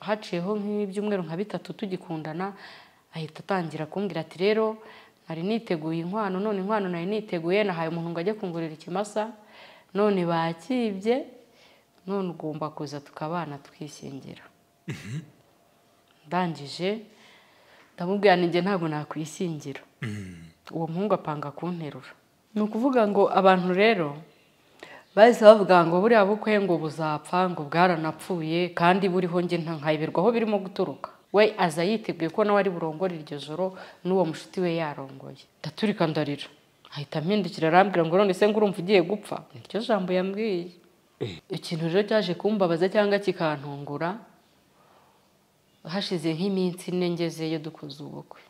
haciyeho nk'ibyumweru nka bitatu tugikundana ahita atangira kumbwira ati rero nari niteguye inkwano none inkwano nari niteguye nahaye umuntu ngo ajye kungurira ikimasa none bakibye none ugomba kuza tukabana twishingira. Ndangije ndamubwira ninjye ntabwo nakwishingira. Uwo muhungu apanga kunterura. Ni ukuvuga ngo abantu rero bahise bavuga ngo buriya bukwe ngo buzapfa ngo bwaranapfuye kandi buriho nge nkayiberwaho birimo guturuka. We aza yiteguye ko nawe ari burongore iryo joro n'uwo mushuti we yarongoye. Ndaturika ndarira. Ahita mpindukira arambwira ngo none se ngo urumva ugiye gupfa? Iryo jambo yambwiye. Ikintu rero cyaje kumbabaza cyangwa kikantungura hashize nk'iminsi 4 ngezeyo dukoze ubukwe.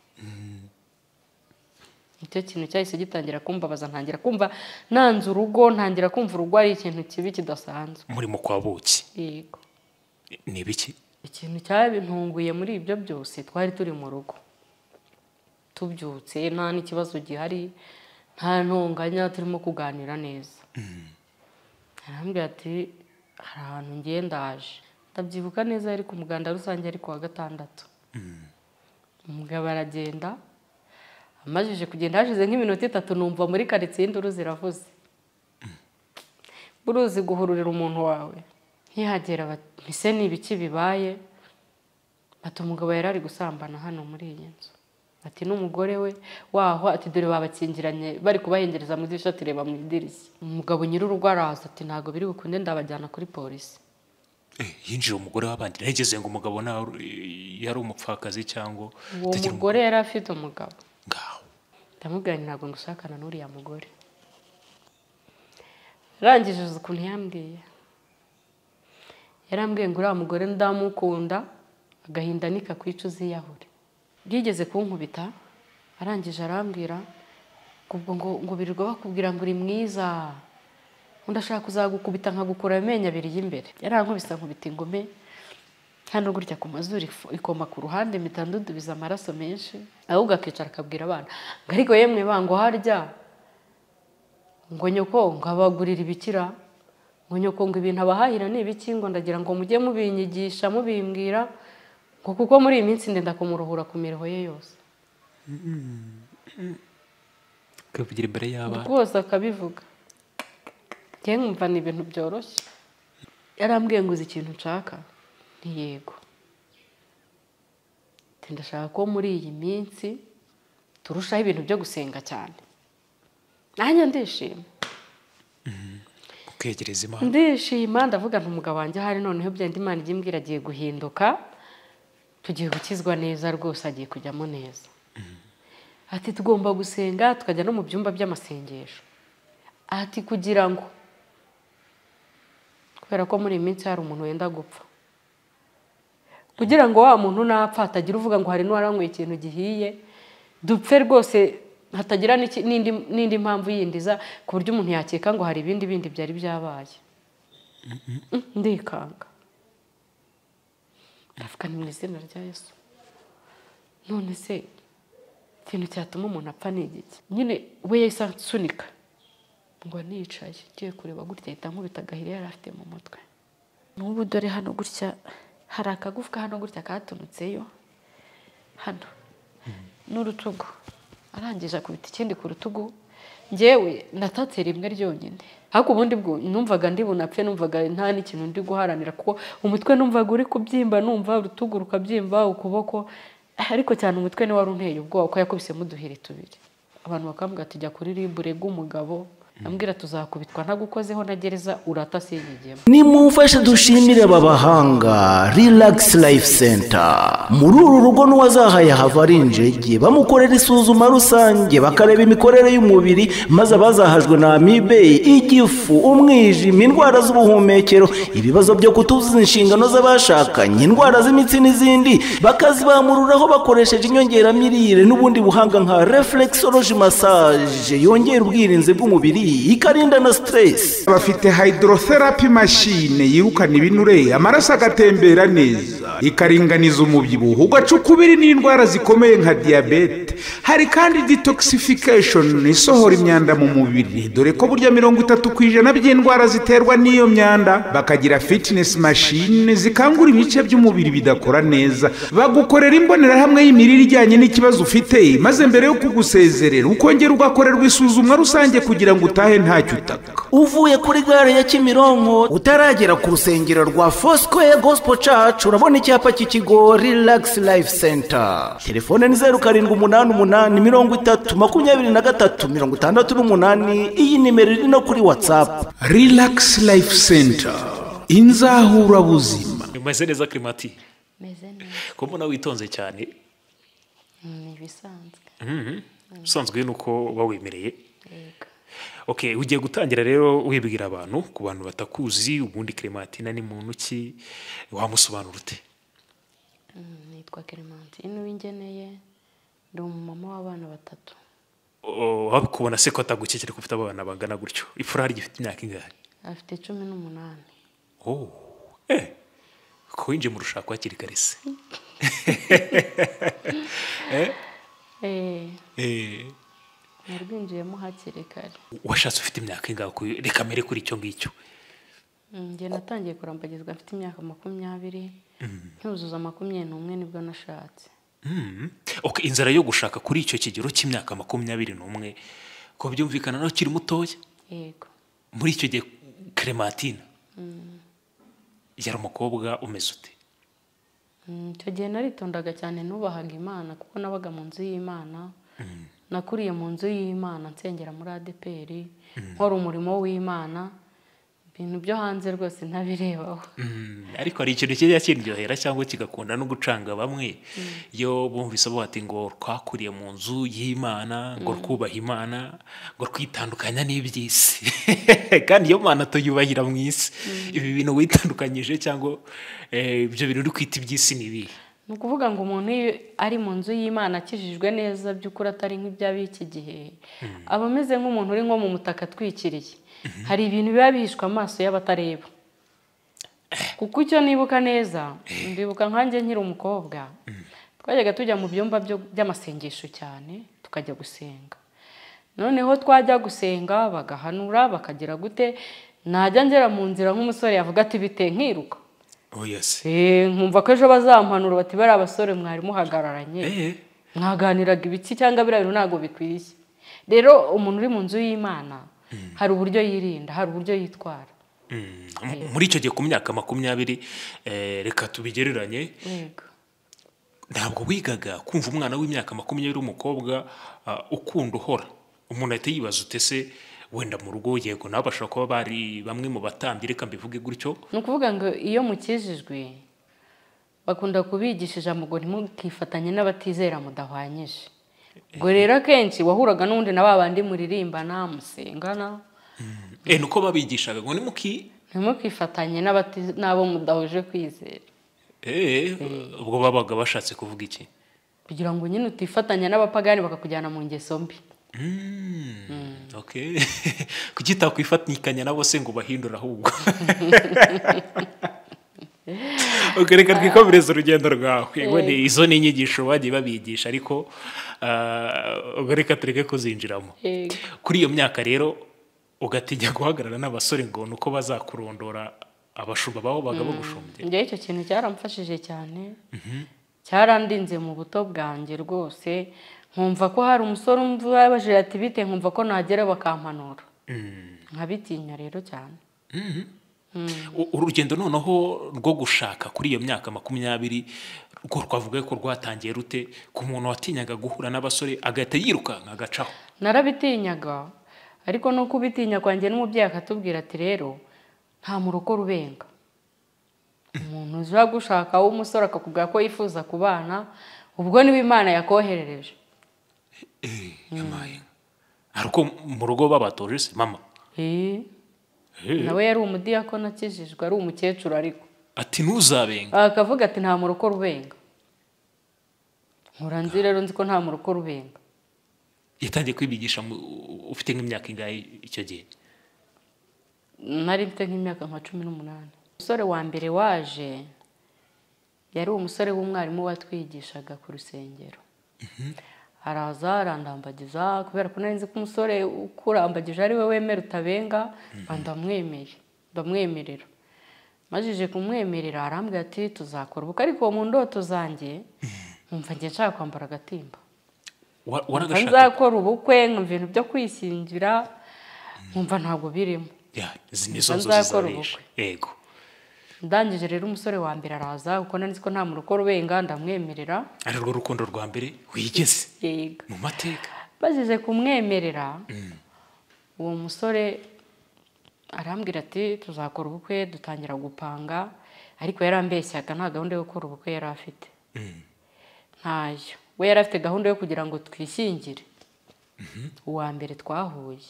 Icyo kintu cyahise gitangira kumbabaza ntangira kumva nanze urugo ntangira kumva urugo ari ikintu kibi kidasanzwe. Muri mu kwabuki. Yego. Ni biki? Ikintu cyabintunguye muri ibyo byose twari turi mu rugo. Tubyutse nta n'ikibazo gihari nta ntonganya turimo kuganira neza. Arambwira ati hari ahantu ngiye ndaje. Ndabyibuka neza ari ku muganda rusange ari kuwa gatandatu. Umugabo aragenda amajije kugenda hashize nk'iminota 3 numva muri karitsiye induru ziravuze. Buruzi guhururira umuntu wawe. Ntihagera bise n'ibiki bibaye. Ati umugabo yarari gusambana hano muri iyi nzu. Ati n'umugore we waho ati dore babakingiranye bari kubahengereza mu dirisha tireba mu idirishya. Umugabo nyirurugo araza ati ntago biri bukunde ndabajyana kuri polisi. Yinjira umugore w'abandi nageze ngo umugabo na yari umupfakazi cyangwa uwo mugore yari afite umugabo. Ngaho ndamubwira ntabwo ngushakana n'uriya mugore. Rangije ukuntu yambwiye. Yarambwiye ngo uriya mugore ndamukunda agahinda nikakwicuza iyahure. Byigeze kunkubita arangije arambwira kubwo ngo birirwa bakubwira ngo uri mwiza. Undashaka kuzagukubita nkagukura amenyo abiri y'imbere. Yarankubisa nkubita ingome hano gutya ku mazuru ikoma ku ruhande mitandudubiza amaraso menshi. Ahubwo akicara akabwira abana ngo ariko yemwe bango harya ngo nyoko ngabagurira ibikira ngo nyoko ngo ibintu abahahira ni ibiki ngo ndagira ngo mujye mubinyigisha mubimbwira ngo kuko muri iyi minsi ndenda kumuruhura ku mireho ye yose. Kavugira imbere y'abana rwose akabivuga. Nkumva ni ibintu byoroshye. Yarambwiye ngo uzi ikintu nshaka ntiyego. Ndashaka ko muri iyi minsi turushaho ibintu byo gusenga cyane. Nanjye ndishima. Kukegereza Imana. Ndishima ndavuga nti umugabo wanjye hari noneho byandi Imana igimbwira agiye guhinduka. Tugiye gukizwa neza rwose agiye kujyamo neza. Ati tugomba gusenga tukajya no mu byumba by'amasengesho. Ati kugira ngo kubera ko muri iminsi hari umuntu wenda gupfa. Kugira ngo wa muntu napfa atagira uvuga ngo hari n'uwaranywe ikintu gihiye dupfe rwose hatagira n'indi mpamvu yindiza ku buryo umuntu yakeka ngo hari ibindi byari byabaye. Ndikanga. Ndavuga ni mu izina rya Yesu. None se ikintu cyatuma umuntu apfa ni igiki? Nyine we yahise ansunika. Ngo nicaye ngiye kureba gutya ahita nkubita agahiri yari afite mu mutwe. N'ubu dore hano gutya hari akagufwa hano gutya katunutseyo hano n'urutugu. Arangije akubita ikindi ku rutugu. Ngewe natatse rimwe ryonyine. Ariko ubundi bwo numvaga ndi bunapfe numvaga nta n'ikintu ndi guharanira kuko umutwe numvaga uri kubyimba numva urutugu rukabyimba ukuboko ariko cyane umutwe ni wari unteye ubwoba ko yakubisemo uduhiri tubiri. Abantu bakambwira ati jya kuri ribure g'umugabo. Ambwira tuzakubitwa ntagukozeho na gereza urata senyegemo. Nimumfashe dushimire babahanga Relax Life Center. Muri uru rugo n'uwazahaye hava ari injege bamukorera isuzuma rusange bakareba imikorere y'umubiri maze abazahajwe na amibe, igifu, umwijima, indwara z'ubuhumekero, ibibazo byo kutuzuza inshingano z'abashakanye, indwara z'imitsi n'izindi bakazibamururaho bakoresheje inyongeramirire n'ubundi buhanga nka reflexology massage yongera ubwirinzi bw'umubiri imibiri ikarinda na stress. bafite hydrotherapy machine yirukana ibinure amaraso agatembera neza ikaringaniza umubyibuho ugaca ukubiri n'indwara zikomeye nka diabete. hari kandi detoxification isohora imyanda mu mubiri dore ko burya 30% by'indwara ziterwa n'iyo myanda. bakagira fitness machine zikangura ibice by'umubiri bidakora neza. bagukorera imbonerahamwe y'imirire ijyanye n'ikibazo ufite maze mbere yo kugusezerera ukongera ugakorerwa isuzumwa rusange kugira ngo utahe ntacyo utaka. Uvuye kuri gare ya Kimironko utaragera ku rusengero rwa Foursquare Gospel Church urabona icyapa cy'ikigo Relax Life Center. Telefone ni 0788302368. iyi nimero iri no kuri WhatsApp. Relax Life Center, inzahura buzima. umeze neza Climati? meze neza. ko mbona witonze cyane. Ni ibisanzwe. usanzwe nuko bawemereye. Yego. Okay, ugiye gutangira rero wibwira abantu ku bantu batakuzi ubundi Clementina ni muntu ki wamusobanura ute? Nitwa Clementine Uwingeneye, ndi umumama w'abana batatu. Wabikubona se ko atagukekere ko ufite abana bangana gutyo? Ifurari gifite imyaka ingahe? Afite 18. Ko winje mu rushako hakiri kare se? Narwinjiyemo hakiri kare. Washatse ufite imyaka ingahe? Reka mere kuri icyo ngicyo. Njye natangiye kurambagizwa mfite imyaka 20, ntuzuza 21 nibwo nashatse. Okay, inzara yo gushaka kuri icyo kigero cy'imyaka 21 ko byumvikana no kiri mutoya? Yego. Muri icyo gihe Clementina yari umukobwa umeze ute? Icyo gihe naritondaga cyane nubahaga Imana kuko nabaga mu nzu y'Imana. Nakuriye mu nzu y'Imana nsengera muri ADPR, nkora umurimo w'Imana. Ibintu byo hanze rwose ntabirebaho. Ariko hari ikintu kijya kiryohera cyangwa kigakunda no gucanga bamwe yo bumvise bati ngo twakuriye mu nzu y'Imana, ngo kubaha Imana, ngo kwitandukanya n'ibyisi. Kandi iyo Mana tuyubahira mu isi. Ibi bintu witandukanyije cyangwa ibyo bintu uri kwita ibyisi nibi? Nukuvuga ngo umuntu ari mu nzu y'Imana akijijwe neza by'ukuri atari nk'iby'abiki gihe. Abameze nk'umuntu uri nko mu mutaka twikiriye. Hari ibintu biba bihishwe amaso y'abatareba. Kuko icyo nibuka neza, ndibuka nkanjye nkiri umukobwa. Twajyaga tujya mu byumba by'amasengesho cyane, tukajya gusenga. Noneho twajya gusenga bagahanura bakagira gute, najya ngera mu nzira nk'umusore yavuga ati bite nkiruka. Yes. Nkumva ko ejo bazampanura bati bari abasore mwari muhagararanye. Mwaganiraga ibiki cyangwa bira bintu ntago bikwiye. Rero umuntu uri mu nzu y'Imana hari uburyo yirinda, hari uburyo yitwara. Muri icyo gihe ku myaka 20 reka tubigereranye. Yego. Ntabwo wigaga kumva umwana w'imyaka 20 umukobwa ukunda uhora. Umuntu ahita yibaza utese wenda mu rugo yego nabashaka kuba bari bamwe mu batambye reka mbivuge gutyo. Nukuvuga ngo iyo mukijijwe bakunda kubigishije ngo ntimukifatanye n'abatizera mudahwanyije. Ngo rero kenshi wahuraga n'undi na babandi muririmbana musengana. Nuko babigishaga ngo ntimukifatanye n'abo mudahuje kwizera. Ubwo babaga bashatse kuvuga iki? Kugira ngo nyine utifatanya n'abapagani bakakujyana mu ngeso mbi. Okay. Kugita kwifatnikanya nabo se ngo bahindura ahubwo. Reka twikomereze urugendo rwawe. Izo ni inyigisho bagiye babigisha ariko reka tureke kuzinjiramo. Kuri iyo myaka rero ugatinya guhagarara n'abasore ngo nuko bazakurondora abashumba babo bagabo gushumbye. Ngiye icyo kintu cyaramfashije cyane. Cyarandinze mu buto bwanjye rwose. Nkumva ko hari umusore umva baje ati bite nkumva ko nagera bakampanura. Nkabitinya rero cyane. Urugendo noneho rwo gushaka kuri iyo myaka 20 rwo twavuga ko rwatangiye rute ku muntu watinyaga guhura n'abasore agahita yiruka agacaho? Narabitinyaga ariko no kubitinya kwanjye n'umubyeyi akatubwira ati rero nta muruko rubenga. Umuntu uza gushaka w'umusore akakubwira ko yifuza kubana ubwo niwe Imana yakoherereje. Yamaye. Aruko mu rugo babatoje se mama? Nawe yari umudiyakona akijijwe ari umukecuru ariko. Ati ntuzabenga. Akavuga ati nta muruko rubenga. Nkuranzi rero nzi ko nta muruko rubenga. yatangiye kwibigisha ufite nk'imyaka ingahe icyo gihe? nari mfite nk'imyaka nka 18. Umusore wa mbere waje yari umusore w'umwarimu watwigishaga ku rusengero. Araza arandambagiza kubera ko nari nzi ko umusore ukurambagije ari we wemera utabenga, ndamwemerera. Majije kumwemerera arambwira ati tuzakora ubukwe, ariko mu ndoto zanjye nkumva ngiye nshaka kwambara agatimba. Waragashaka? Nzakora ubukwe nkumva ibintu byo kwishingira nkumva ntabwo birimo. Izi nizo nzozi. Yego. Ndangije rero umusore wa mbere araza kuko nari nzi ko nta muntu ukora ubenga, ndamwemerera. Ari rwo rukundo rwa mbere wigeze Yego. mu mateka? Bajije kumwemerera uwo musore arambwira ati tuzakora ubukwe, dutangira gupanga, ariko yarambeshyaga nta gahunda yo gukora ubukwe yari afite. Ntayo. We yari afite gahunda yo kugira ngo twishyingire. Uwa mbere twahuye.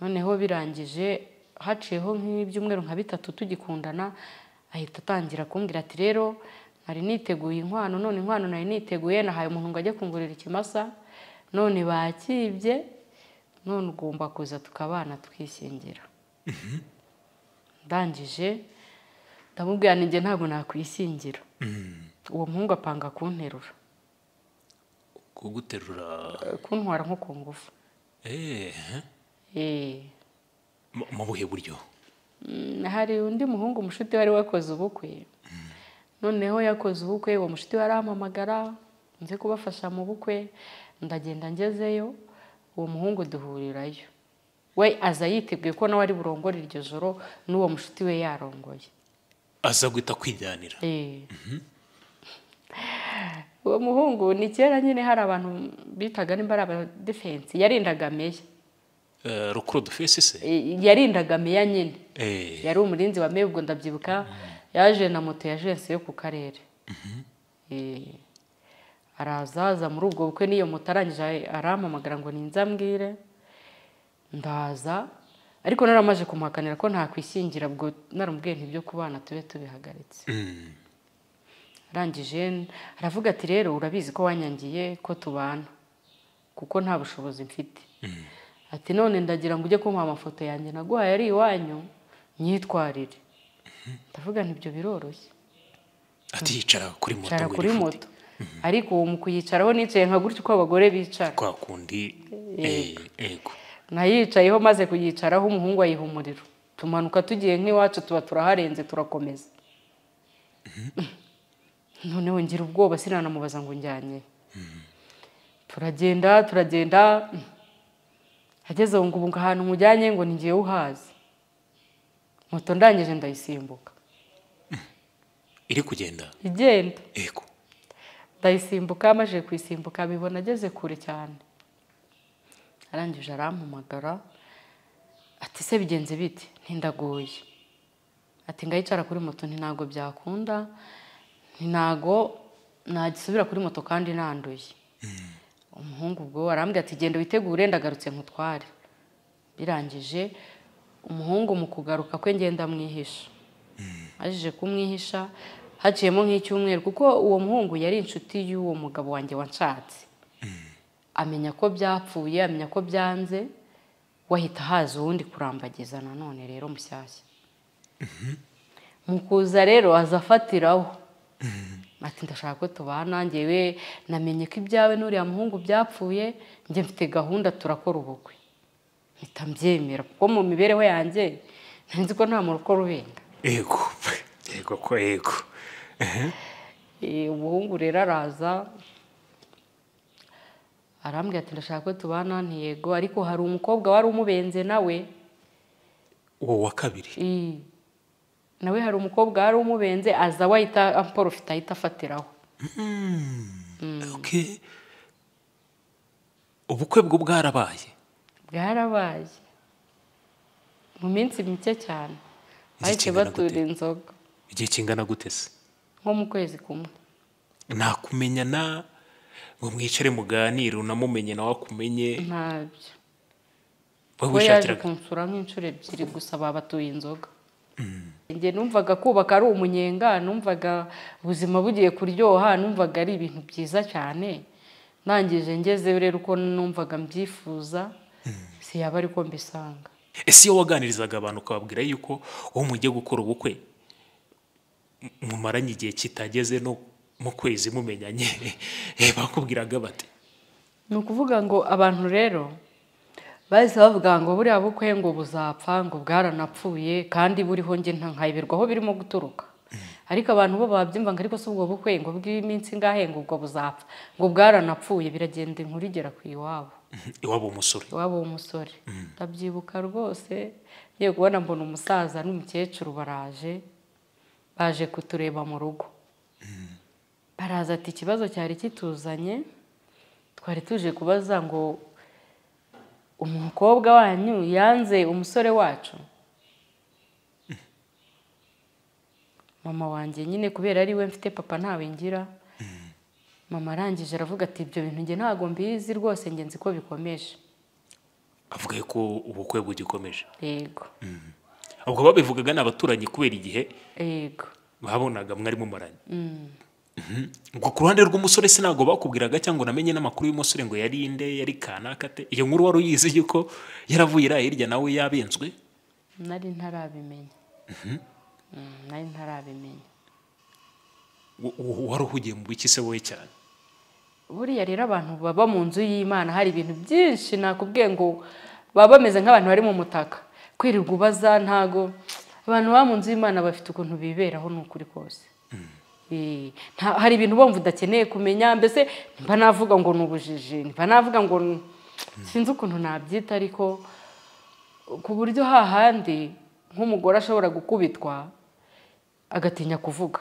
Noneho birangije haciyeho nk'ibyumweru nka 3 tugikundana, ahita atangira kumbwira ati rero nari niteguye inkwano, none inkwano nari niteguye nahaye umuntu ngo ajye kungurira ikimasa, none bakibye, none ugomba kuza tukabana tukishingira. Ndangije ndamubwira ninjye ntabwo nakwishingira. Uwo muhungu apanga kunterura. Kuguterura? Kuntwara nko ku ngufu. Mu buhe buryo? Hari undi muhungu umushuti wari wakoze ubukwe. Noneho yakoze ubukwe, uwo mushuti warampamagara nze kubafasha mu bukwe, ndagenda ngezeyo, uwo muhungu duhurirayo. We aza yiteguye ko nawe ari burongore iryo joro n'uwo mushuti we yarongoye. Aza guhita kwijyanira? Uwo muhungu ni kera nyine hari abantu bitaga nimbara aba defense, yarindaga meya. Rukuru dufese se? Yarindaga meya nyine. Yari umurinzi wa meya, ubwo ndabyibuka yaje na moto ya jense yo ku karere. Arazaza muri ubwo bukwe niyo moto arangije arampamagara ngo ninzambwire. Ndaza ariko naramaje kumuhakanira ko nta kwishingira, ubwo naramubwiye ntibyo kubana tube tubihagaritse. Arangije aravuga ati rero urabizi ko wanyangiye ko tubana kuko nta bushobozi mfite. Ati none ndagira ngo ujye kumpa amafoto yanjye naguhaye ari iwanyu nyitwarire. Ndavuga ntibyo biroroshye. Ati yicara kuri moto. Yicara kuri moto. Ariko uwo mu kuyicaraho nicaye nka gutyo ko abagore bicara. Kwa kundi. Ego. Nayicayeho maze kuyicaraho umuhungu ayiha umuriro. Tumanuka tugiye nk'iwacu tuba turaharenze turakomeza. Noneho ngira ubwoba sinanamubaza ngo njyanye. Turagenda. Hageze ngo ubu ahantu mujyanye ngo ningiye uhazi. Moto ndangije ndayisimbuka. Iri kugenda? Igenda. Ego. Ndayisimbuka, amaje kwisimbuka bibona ageze kure cyane. Arangije arampamagara ati se bigenze bite? Ntindagoye. Ati ngayicara kuri moto ntago byakunda, ntago nagisubira kuri moto kandi nanduye. Umuhungu ubwo arambwira ati genda witegure ndagarutse nkutware. Birangije umuhungu mu kugaruka kwe ngenda mwihisha. Ajije kumwihisha haciyemo nk'icyumweru kuko uwo muhungu yari inshuti y'uwo mugabo wanjye wanshatse. Amenya ko byapfuye, amenya ko byanze, wahita haza uwundi kurambagiza nanone rero mushyashya. Mukuza rero azafatiraho. Ati ndashaka ko tubana, ngewe namenye ko ibyawe n'uriya muhungu byapfuye, njye mfite gahunda turakora ubukwe. Mpita mbyemera kuko mu mibereho yanjye nzi ko nta muntu ukora ubenga. Ego. Ego ko ego. Umuhungu rero araza arambwira ati ndashaka ko tubana, ntiyego, ariko hari umukobwa wari umubenze nawe. Uwo wa kabiri? Nawe hari umukobwa wari umubenze aza wahita amporofita ahita afatiraho. Okay. Ubukwe bwo bwarabaye? Bwarabaye. Mu minsi mike cyane. Bahise batura inzoga. Igihe kingana gute se? Nko mu kwezi kumwe. Nakumenyana ngo mwicare muganire unamumenye nawe akumenye? Ntabyo. Wowe ushakira kunsura nk'inshuro 2 gusa babatuye inzoga. Nge numvaga kubaka ari umunyenga, numvaga ubuzima bugiye kuryoha, numvaga ari ibintu byiza cyane. nangije ngeze rero uko numvaga mbyifuza si yaba ariko mbisanga. ese iyo waganirizaga abantu ukababwira yuko uwo mugiye gukora ubukwe mumaranye igihe kitageze no mu kwezi mumenyanye bakubwiraga bate? Ni ukuvuga ngo abantu rero bahise bavuga ngo buriya bukwe ngo buzapfa ngo bwaranapfuye kandi buriho nge nkayiberwa aho birimo guturuka. Ariko abantu bo babyumva ngo ariko si ubwo bukwe ngo bw'iminsi ngahe ngo ubwo buzapfa ngo bwaranapfuye, biragenda inkuru igera ku iwabo. Iwabo umusore? Iwabo umusore. Ndabyibuka rwose, ngiye kubona mbona umusaza n'umukecuru baje kutureba mu rugo. Baraza ati ikibazo cyari kituzanye, twari tuje kubaza ngo umukobwa wanyu yanze umusore wacu. Mama wanjye nyine kubera ari we mfite papa ntawe ngira, mama arangije aravuga ati ibyo bintu nge ntago mbizi rwose, nge nzi ko bikomeje. Avuga ko ubukwe bugikomeje? Yego. Ubwo babivugaga n'abaturanyi kubera igihe yego babonaga mwari mumaranye. Ubwo ku ruhande rw'umusore se ntabwo bakubwiraga cyangwa namenye n'amakuru y'umusore ngo yari inde, yari kanaka te? Iyo nkuru wari uyizi yuko yaravuye iriya hirya nawe yabenzwe? Nari ntarabimenya. Nari ntarabimenya. Wari uhugiye mu biki se wowe cyane? Buriya rero abantu baba mu nzu y'Imana hari ibintu byinshi nakubwiye ngo baba bameze nk'abantu bari mu mutaka. Kwirirwa ubaza ntago abantu baba mu nzu y'Imana bafite ukuntu biberaho n'ukuri kose. Hari ibintu bumva udakeneye kumenya, mbese mba navuga ngo n'ubujiji, mba navuga ngo sinzi ukuntu nabyita, ariko ku buryo hahandi nk'umugore ashobora gukubitwa agatinya kuvuga.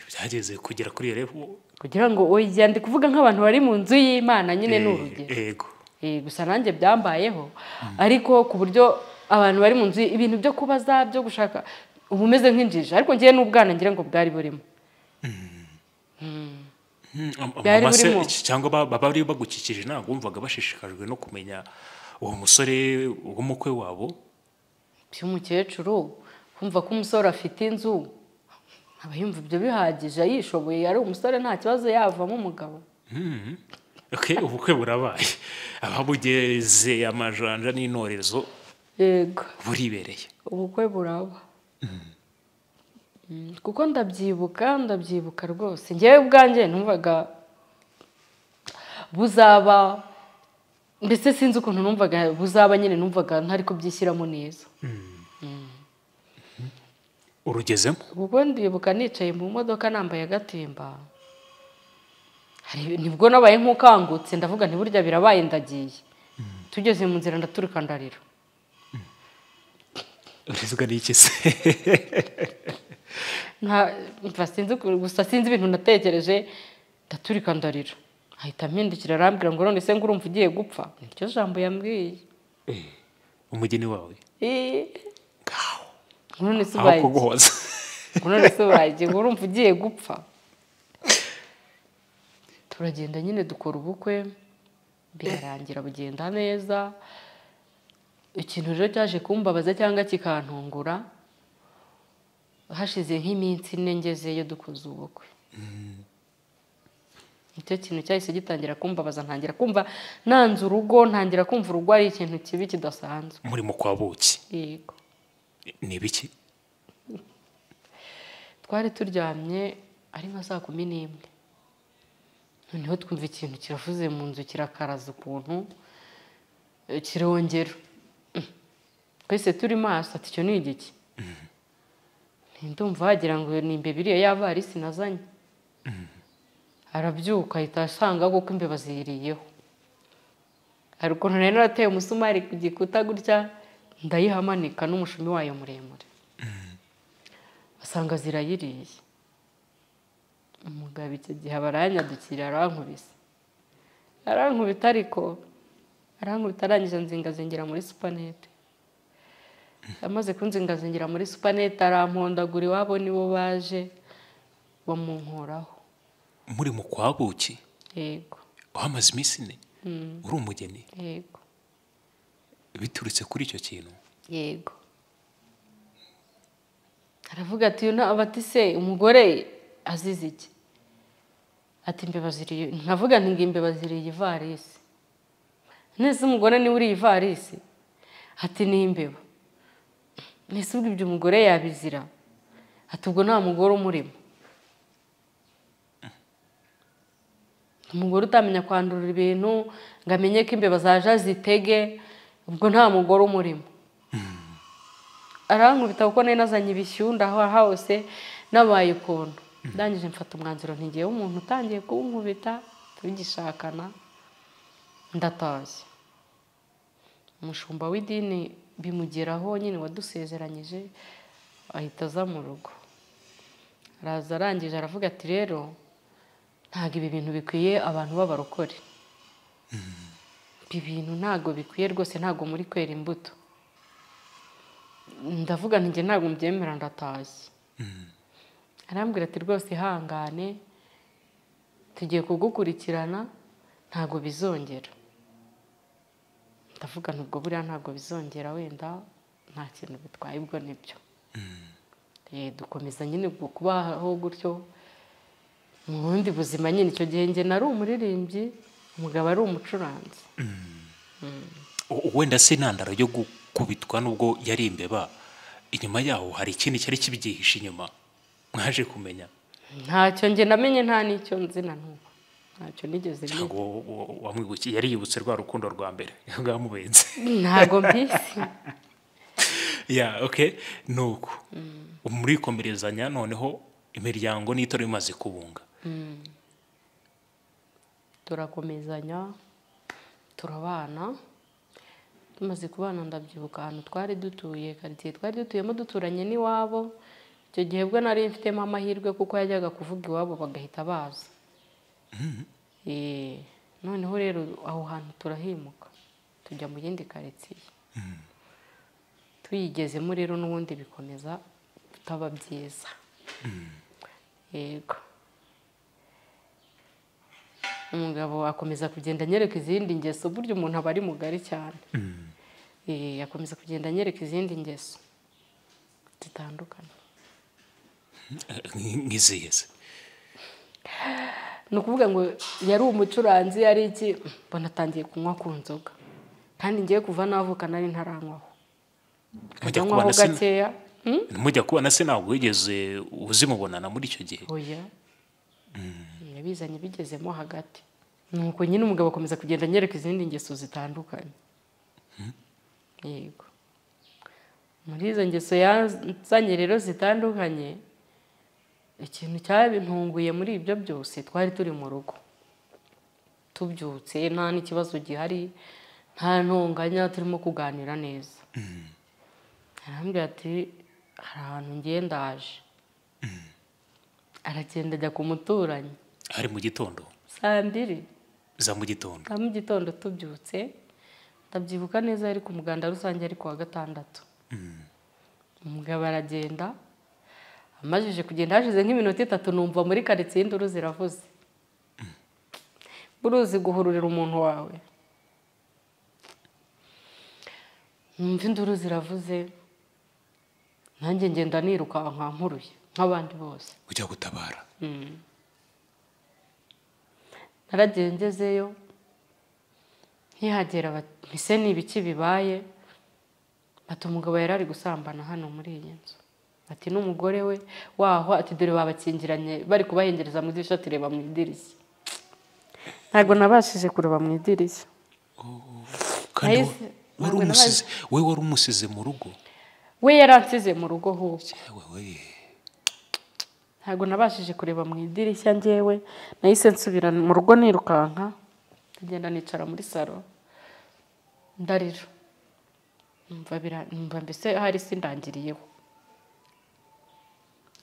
Byageze kugera kuri revo kugira ngo oya ndi kuvuga nk'abantu bari mu nzu y'Imana nyine n'urugero. Yego. Gusa nanjye byambayeho, ariko ku buryo abantu bari mu nzu ibintu byo kubaza byo gushaka ubu umeze nk'injiji, ariko ngiye n'ubwana ngira ngo bwari burimo. Byari burimo. Cyangwa bari bagukikije ntabwo wumvaga bashishikajwe no kumenya uwo musore w'umukwe wabo? By'umukecuru kumva ko umusore afite inzu aba yumva ibyo bihagije, yishoboye, ari umusore nta kibazo yavamo umugabo. Ubukwe burabaye, ababugeze amajanja n'intorezo. Yego. Buribereye. Ubukwe buraba. Kuko ndabyibuka rwose. Ngewe ubwanjye numvaga buzaba, mbese sinzi ukuntu numvaga buzaba, nyine numvaga ntari kubyishyiramo neza. Urugezemo? Ubwo ndibuka nicaye mu modoka nambaye agatimba, nibwo nabaye nk'ukangutse ndavuga nti burya birabaye ndagiye. Tugeze mu nzira ndaturika ndarira. Urizwa n'iki se? Gusa sinzi ibintu natekereje, ndaturika ndarira. Ahita mpindukira arambwira ngo none se ngo urumva ugiye gupfa? Nicyo jambo yambwiye. Umugeni wawe? Ngaho. None se ubaye ngo urumva ugiye gupfa? Turagenda nyine dukora ubukwe, birarangira bugenda neza. Ikintu rero cyaje kumbabaza cyangwa kikantungura, hashize nk'iminsi 4 ngezeyo dukoze ubukwe. Icyo kintu cyahise gitangira kumbabaza, ntangira kumva nanze urugo, ntangira kumva urugo ari ikintu kibi kidasanzwe. Muri mu kwa buki? Yego. Ni biki? Twari turyamye ari nka saa 11. Noneho twumva ikintu kiravuze mu nzu, kirakaraza ukuntu kirongera. Twese turi maso ati cyo ni igiki? Ndumva wagira ngo ni imbebiriye y'avarisi nazanye. Arabyuka ahita asanga ko imbeba ziriyeho. Hari ukuntu rero nateye umusumari ku gikuta gutya, ndayihamanika n'umushumi wayo muremure. Asanga zirayiriye. Umugabo icyo gihe baranyadukira arankubita ariko arangije nzingazingira muri supanete. Amaze kunzingazingira muri supanete arampondagura, iwabo nibo baje bamunkoraho. Muri mu kwa buki? Yego. Wamaze iminsi 4? Uri umugeni? Yego. Biturutse kuri icyo kintu? Yego. Aravuga ati abati se umugore azize iki? ati imbeba ziriye, nkavuga nti ngo imbeba ziriye ivarisi. Nese umugore niwe uriye ivarisi? Ati ni imbeba. Nese ubwo ibyo umugore yabizira? Ati ubwo nta mugore umurimo. Umugore utamenya kwandurura ibintu ngo amenye ko imbeba zaje zitege, ubwo nta mugore umurimo. Arankubita kuko nari nazanye ibishyunda aho hose nabaye ukuntu. Ndangije mfata umwanzuro ntigiye umuntu utangiye kunkubita tugishakana ndatashye. Umushumba w'idini bimugeraho nyine wadusezeranyije ahita aza mu rugo. Araza arangije aravuga ati rero ntabwo ibi bintu bikwiye abantu b'abarokore. Ibi bintu ntabwo bikwiye rwose, ntabwo muri kwera imbuto. Ndavuga nti njye ntabwo mbyemera ndatashye. Arambwira ati rwose ihangane tugiye kugukurikirana ntabwo bizongera. Ndavuga nubwo buriya ntabwo bizongera, wenda nta kintu bitwaye, ubwo nibyo. Dukomeza nyine kubaho gutyo mu bundi buzima nyine. Icyo gihe njye nari umuririmbyi, umugabo ari umucuranzi. Wenda se intandaro yo gukubitwa nubwo yari imbeba, inyuma yaho hari ikindi cyari kibyihishe inyuma mwaje kumenya? Ntacyo njye namenye, nta n'icyo nzina n'ubu, ntacyo nigeze menya. Wamwibukiye, yari yibutse rwa rukundo rwa mbere bwamubenze? Ntago mbizi. Okay, nuko murikomerezanya noneho imiryango n'itorero imaze kubunga. Turakomezanya turabana. Tumaze kubana ndabyibuka ahantu twari dutuye, quartier twari dutuyemo duturanye n'iwabo. Icyo gihe bwo nari mfitemo amahirwe kuko yajyaga kuvuga iwabo bagahita baza. Noneho rero aho hantu turahimuka tujya mu yindi quartier. Tuyigezemo rero n'ubundi bikomeza kutaba byiza. Yego. Umugabo akomeza kugenda anyereka izindi ngeso, buryo umuntu aba ari mugari cyane. Akomeza kugenda anyereka izindi ngeso zitandukanye. Nk'iziheze? Ni ukuvuga ngo yari umucuranzi, ari iki, mbona atangiye kunywa ku nzoga, kandi ngiye kuva navuka nari ntaranywaho. Nkanywaho gakeya. Mujya kubona se ntabwo wigeze uzimubonana muri icyo gihe? Oya. Yabizanye bigezemo hagati. Nuko nyine umugabo akomeza kugenda anyereka izindi ngeso zitandukanye. Yego. Muri izo ngeso yazanye rero zitandukanye, ikintu cyabintunguye muri ibyo byose, twari turi mu rugo tubyutse, nta n'ikibazo gihari, nta ntonganya, turimo kuganira neza. Arambwira ati hari ahantu ngiye ndaje. Aragenda ajya ku muturanyi. Hari mu gitondo? 2:00 za mu gitondo. Mu gitondo tubyutse, ndabyibuka neza yari ku muganda rusange ari kuwa gatandatu. Umugabo aragenda, amajije kugenda hashize nk'iminota 3 numva muri quartier induru ziravuze. Buruzi guhururira umuntu wawe. Numva induru ziravuze, nanjye ngenda niruka nkampuruye nk'abandi bose. Ujya gutabara? Naragiye ngezeyo, nkihagera ntise n'ibiki bibaye. Ati umugabo yari ari gusambana hano muri iyi nzu. Ati n'umugore we waho, ati dore babakingiranye bari kubahengereza mu idirishya, ati reba mu idirishya. Ntabwo nabashije kureba mu idirishya. Kandi we wari umusize mu rugo? We yaransize mu rugo ahubwo. Ntabwo nabashije kureba mu idirishya njyewe, nahise nsubira mu rugo nirukanka, ngenda nicara muri salo ndarira. Numva mbese hari sindangiriyeho.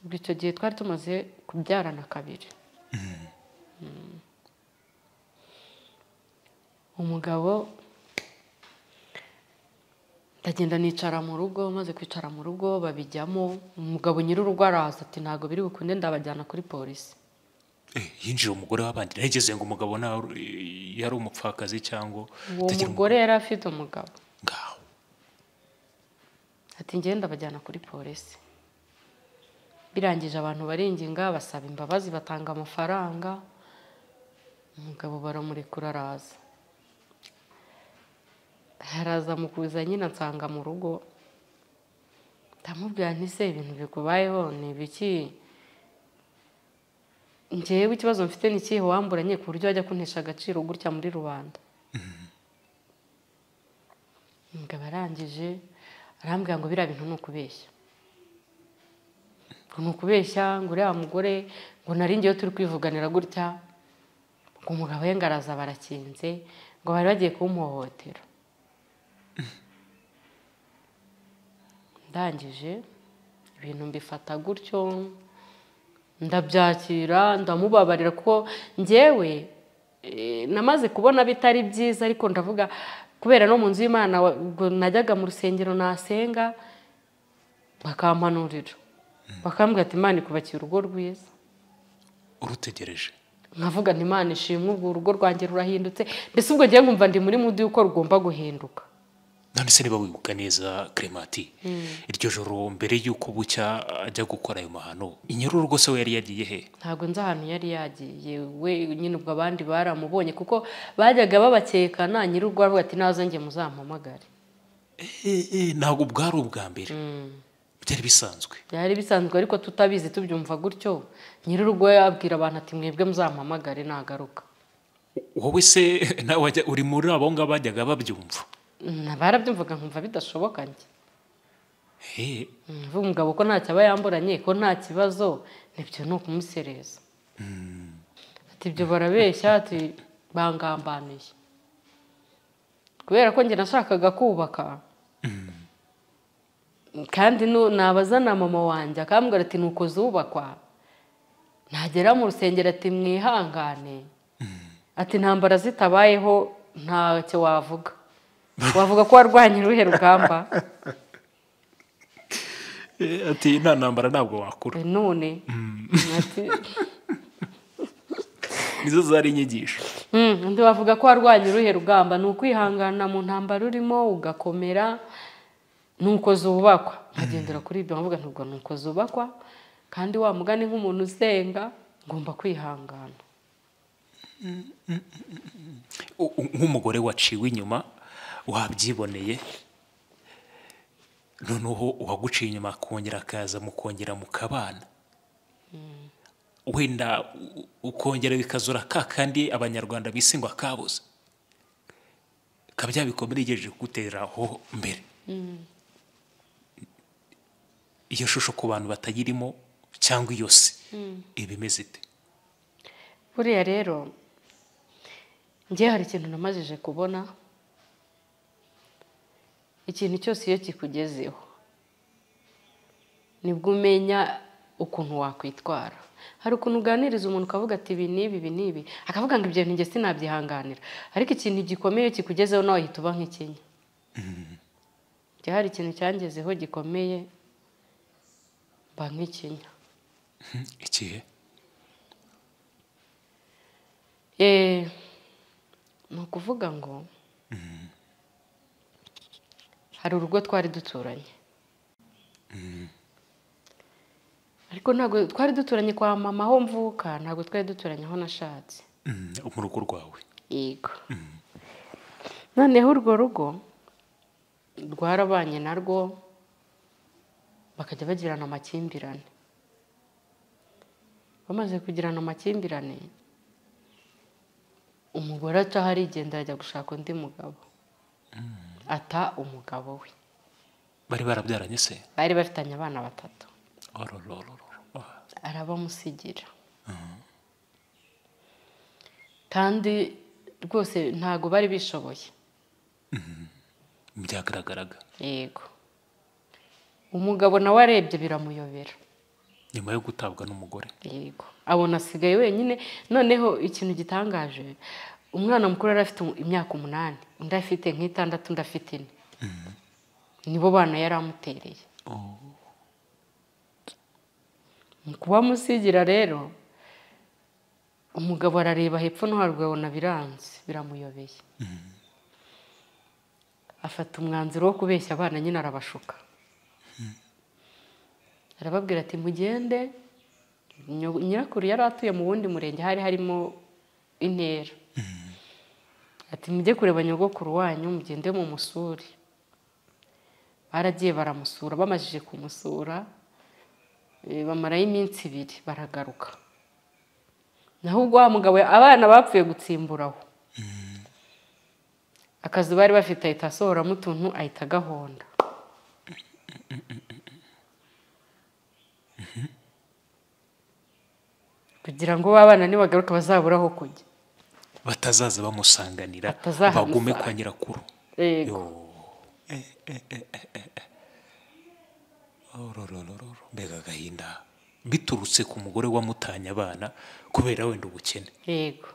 Ubwo icyo gihe twari tumaze kubyarana 2. Umugabo ndagenda nicara mu rugo, maze kwicara mu rugo babijyamo. Umugabo nyir'urugo araza ati ntabwo biri bukunde ndabajyana kuri polisi. Yinjira umugore w'abandi? Nageze ngo umugabo yari umupfakazi cyangwa? Uwo mugore yari afite umugabo. Ngaho ati ngenda bajyana kuri polisi. Birangije abantu baringinga, basaba imbabazi, batanga amafaranga. umugabo baramurekura araza mu kuza nyine ansanga mu rugo, ndamubwira nti se ibintu bikubayeho ni ibiki, njyewe ikibazo mfite ni ikihe wamburanye ku buryo wajya kuntesha agaciro gutya muri rubanda. Umugabo arangije arambwira ngo biriya bintu ni ukubeshya ngo uriya mugore ngo nari ngewe turi kwivuganira gutya, ngo umugabo we ngaraza barakinze ngo bari bagiye kumuhohotera. Ndangije ibintu mbifata gutyo, ndabyakira ndamubabarira kuko njyewe namaze kubona bitari byiza, ariko ndavuga kubera no mu nzu y'Imana ubwo najyaga mu rusengero nasenga bakampanurira bakambwira ati Imana ikubakira urugo rwiza, urutegereje nkavuga nti Imana ishimwe ubwo urugo rwanjye rurahindutse, mbese ubwo ngiye nkumva ndi muri mudi yuko rugomba guhinduka. none se niba wibuka neza Clemati, iryo joro mbere y'uko bucya ajya gukora ayo mahano, inyururu rwose we yari yagiye he? Ntabwo nzi ahantu yari yagiye we nyine, ubwo abandi baramubonye kuko bajyaga babakekana, nyir'urugo aravuga ati naza njye muzampamagare. Ntabwo bwari ubwa mbere, byari bisanzwe ariko tutabizi tubyumva gutyo. Nyir'urugo yabwira abantu ati mwebwe muzampamagare nagaruka. wowe se nawe uri muri abo ngabo bajyaga babyumva? Barabyumvaga nkumva bidashoboka njye. Umugabo ko ntacyo aba yamburanye, ko nta kibazo, nibyo ni ukumusereza. Ati ibyo barabeshya, ati bangambaniye kubera ko njye nashakaga kubaka. Kandi nabaza na mama wanjye akambwira ati nuko zubakwa, nagera mu rusengero ati mwihangane, ati ntambara zitabayeho ntacyo wavuga ko warwanye uruhe rugamba. ati nta ntambara ntabwo wakura. None ati nizo zari inyigisho. undi bavuga ko warwanye uruhe rugamba, ni ukwihangana mu ntambara urimo ugakomera, nuko zubakwa. Nkagendera kuri ibyo nkavuga ntabwo nuko zubakwa, kandi wa mugani nk'umuntu usenga ngomba kwihangana. nk'umugore waciwe inyuma wabyiboneye, noneho uwaguciye inyuma akongera akaza mukongera mukabana, wenda ukongera bikazura kandi abanyarwanda bise ngo akabuze kabya bikomeye igejeje kuguteraho mbere. Iyo shusho ku bantu batayirimo cyangwa iyo si ibimeze ite? Buriya rero njye hari ikintu namajije kubona, ikintu cyose iyo kikugezeho nibwo umenya ukuntu wakwitwara. Hari ukuntu uganiriza umuntu ukavuga ati ibi n'ibi, akavuga ngo ibyo njye sinabyihanganira, ariko ikintu gikomeye kikugezeho nawe uhita uba nk'ikinya. Njye hari ikintu cyangezeho gikomeye mba nk'ikinya. Ikihe? Ni ukuvuga ngo hari urugo twari duturanye, ariko ntabwo twari duturanye kwa mama aho mvuka, ntabwo twari duturanye aho nashatse. mu rugo rwawe? Yego. Noneho urwo rugo rwarabanye narwo bakajya bagirana amakimbirane. Bamaze kugirana amakimbirane, umugore aca harigenda ajya gushaka undi mugabo, ata umugabo we. Bari barabyaranye se? Bari bafitanye abana 3. Arabamusigira. Kandi rwose ntago bari bishoboye. Byagaragaraga. Yego. Umugabo nawe arebye biramuyobera. Nyuma yo gutabwa n'umugore. Yego. Abona asigaye wenyine. Noneho ikintu gitangaje, umwana mukuru yari afite imyaka 8, undi afite nk'6, undi afite 4. Nibo bana yari amutereye. Kuba musigira rero, umugabo arareba hepfo no haruguru abona biranze, biramuyobeye. Afata umwanzuro wo kubeshya abana, nyine arabashuka. Arababwira ati mugende. Nyirakuru yari atuye mu wundi murenge, hari harimo intera ati mujye kureba nyogokuru wanyu mugende mu musuri. Baragiye baramusura, bamajije kumusura bamarayo iminsi 2 baragaruka. Naho ubwo wa mugabo abana bapfuye gutsimburaho. Akazi bari bafite ahita asohoramo utuntu ahita agahonda. Kugira ngo babana nibagaruka bazaburaho kujya. Batazaza bamusanganira Batazahamusanga. bagume kwa nyirakuru. Yego. Mbega agahinda biturutse ku mugore wamutanye abana kubera wenda ubukene. Yego.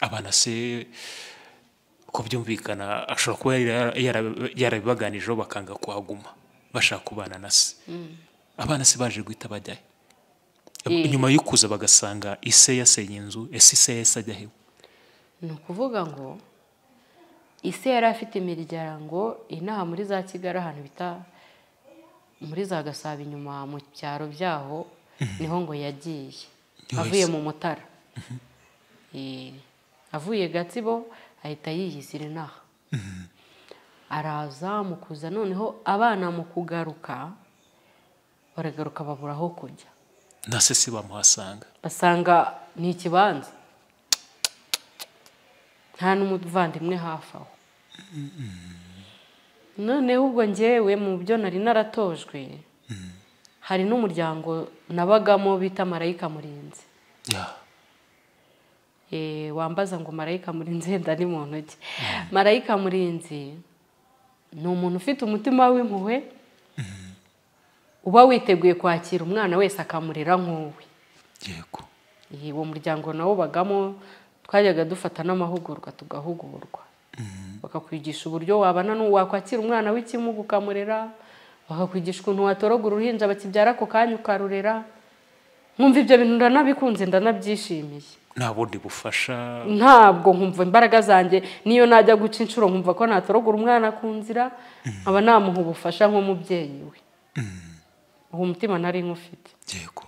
Abana se ko byumvikana ashobora kuba yarabibaganijeho bakanga kuhaguma bashaka kubana na se. Abana se baje guhita bajyahe nyuma yo kuza bagasanga ise yasenye inzu. Ese ise yahise ajya hewe? Ni ukuvuga ngo ise yari afite imiryango inaha muri za Kigali ahantu bita muri za Gasabo inyuma mu cyaro byaho niho ngo yagiye avuye mu Mutara. Avuye Gatsibo ahita yiyizira inaha. Araza mu kuza noneho abana mu kugaruka baragaruka babura aho kujya. Na se si bamuhasanga. Basanga ni ikibanza. Nta n'umuvandimwe hafi aho. Noneho ubwo njyewe mu byo nari naratojwe hari n'umuryango nabagamo bita Marayika Murinzi. Wambaza ngo Marayika Murinzi wenda ni mu ntoki. Marayika Murinzi ni umuntu ufite umutima w'impuhwe uba witeguye kwakira umwana wese akamurera nk'uwe. Yego. Uwo muryango nawo bagamo twajyaga dufata n'amahugurwa tugahugurwa. Bakakwigisha uburyo wabana n'uwakwakira umwana w'ikimuga ukamurera, bakakwigisha ukuntu watoroga uruhinja bakibyara ako kanya ukarurera. Nkumva ibyo bintu ndanabikunze ndanabyishimiye. Nta bundi bufasha. Ntabwo nkumva imbaraga zanjye niyo najya guca inshuro nkumva ko natorogura umwana ku nzira aba namuha ubufasha nk'umubyeyi we. Uwo mutima nari nkufite. Yego.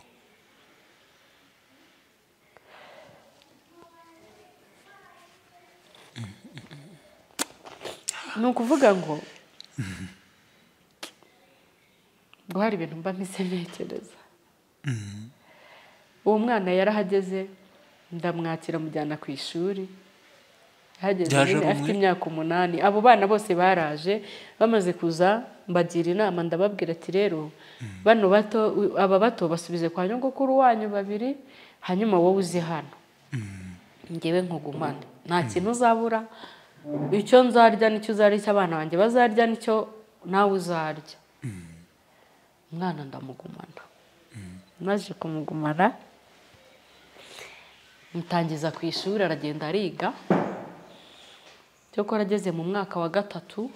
Ni ukuvuga ngo hari ibintu mba mpise ntekereza. Uwo mwana yarahageze ndamwakira mujyana ku ishuri. Hageze afite imyaka 8. Abo bana bose baraje bamaze kuza mbagira inama ndababwira ati rero bano bato aba bato basubize kwa nyogokuru wanyu 2 hanyuma wowe uzi hano. Ngewe nkugumane. Nta kintu uzabura. Icyo nzarya nicyo uzarya cy'abana banjye bazarya nicyo nawe uzarya. Umwana ndamugumana. Maze kumugumana mutangiza ku ishuri aragenda ariga. Cyo ko arageze mu mwaka wa 3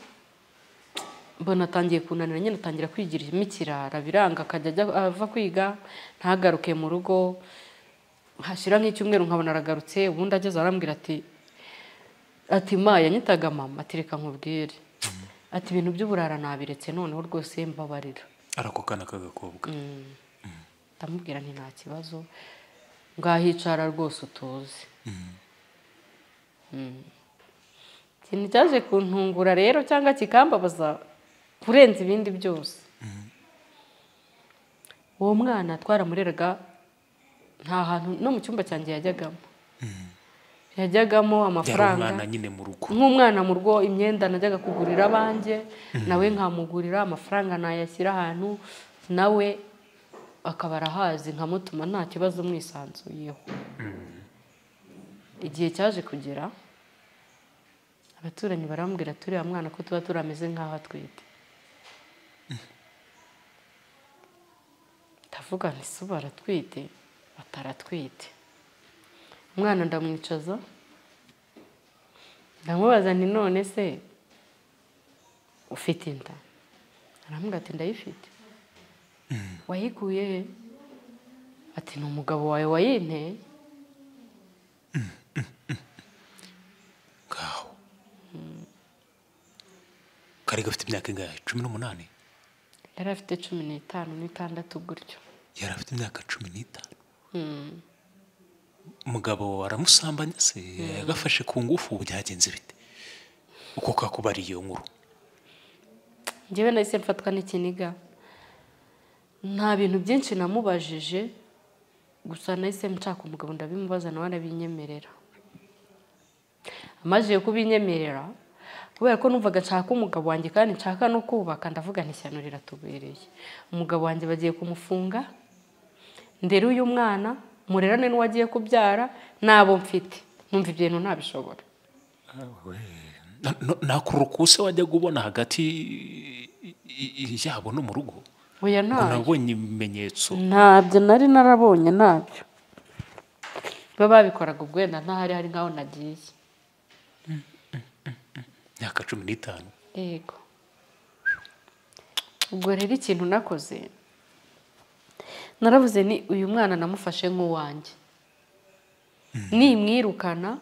mbona atangiye kunanira nyine atangira kwigira imikirara biranga akajya ava kwiga ntagaruke mu rugo. Hashira nk'icyumweru nkabona aragarutse ubundi ageze arambwira ati ma yanyitaga mama ati reka nkubwire ati ibintu by'uburara nabiretse noneho rwose mbabarira. Arakokana kagakobwa. Ndamubwira nti nta kibazo ngahicara rwose utuze. Ikintu cyaje kuntungura rero cyangwa kikambabaza kurenza ibindi byose. Uwo mwana twaramureraga nta hantu no mu cyumba cyanjye yajyagamo amafaranga. Umwana nyine mu rugo. Nk'umwana mu rugo imyenda najyaga kugurira abanjye nawe nkamugurira amafaranga nayashyira ahantu nawe akaba arahazi nkamutuma nta kibazo mwisanzuyeho. Igihe cyaje kugera abaturanyi barambwira turiya mwana ko tuba turameze nk'aho atwite. Ndavuga nti se baratwite bataratwite. Umwana ndamwicaza ndamubaza nti none se ufite inda? Arambwira ati ndayifite. Wayikuye he? Ati ni umugabo wawe wayinteye. Ngaho kari gafite imyaka ingahe? 18? Yari afite 15 n'itandatu gutyo. Yari afite imyaka 15. umugabo aramusambanya se yagafashe ku ngufu byagenze bite uko kakubariye iyo nkuru? njyewe nahise mfatwa n'ikiniga, nta bintu byinshi namubajije, gusa nahise nshaka umugabo ndabimubaza nawe arabinyemerera. Amaze kubinyemerera, kubera ko numvaga nshaka umugabo wanjye kandi nshaka no kubaka, ndavuga nti ishyano riratubereye. Umugabo wanjye bagiye kumufunga, ndere uyu mwana murerane n'uwagiye kubyara nabo mfite, numva ibintu ntabishobora. nakurukuse wajya kubona hagati yabo no mu rugo? Oya ntabyo nabonye ibimenyetso. ntabyo nari narabonye, ntabyo baba babikoraga ubwenda ntahari, hari nkaho nagiye. Myaka 15. Yego. Ubwo rero ikintu nakoze, naravuze ni uyu mwana namufashe nk'uwanjye, nimwirukana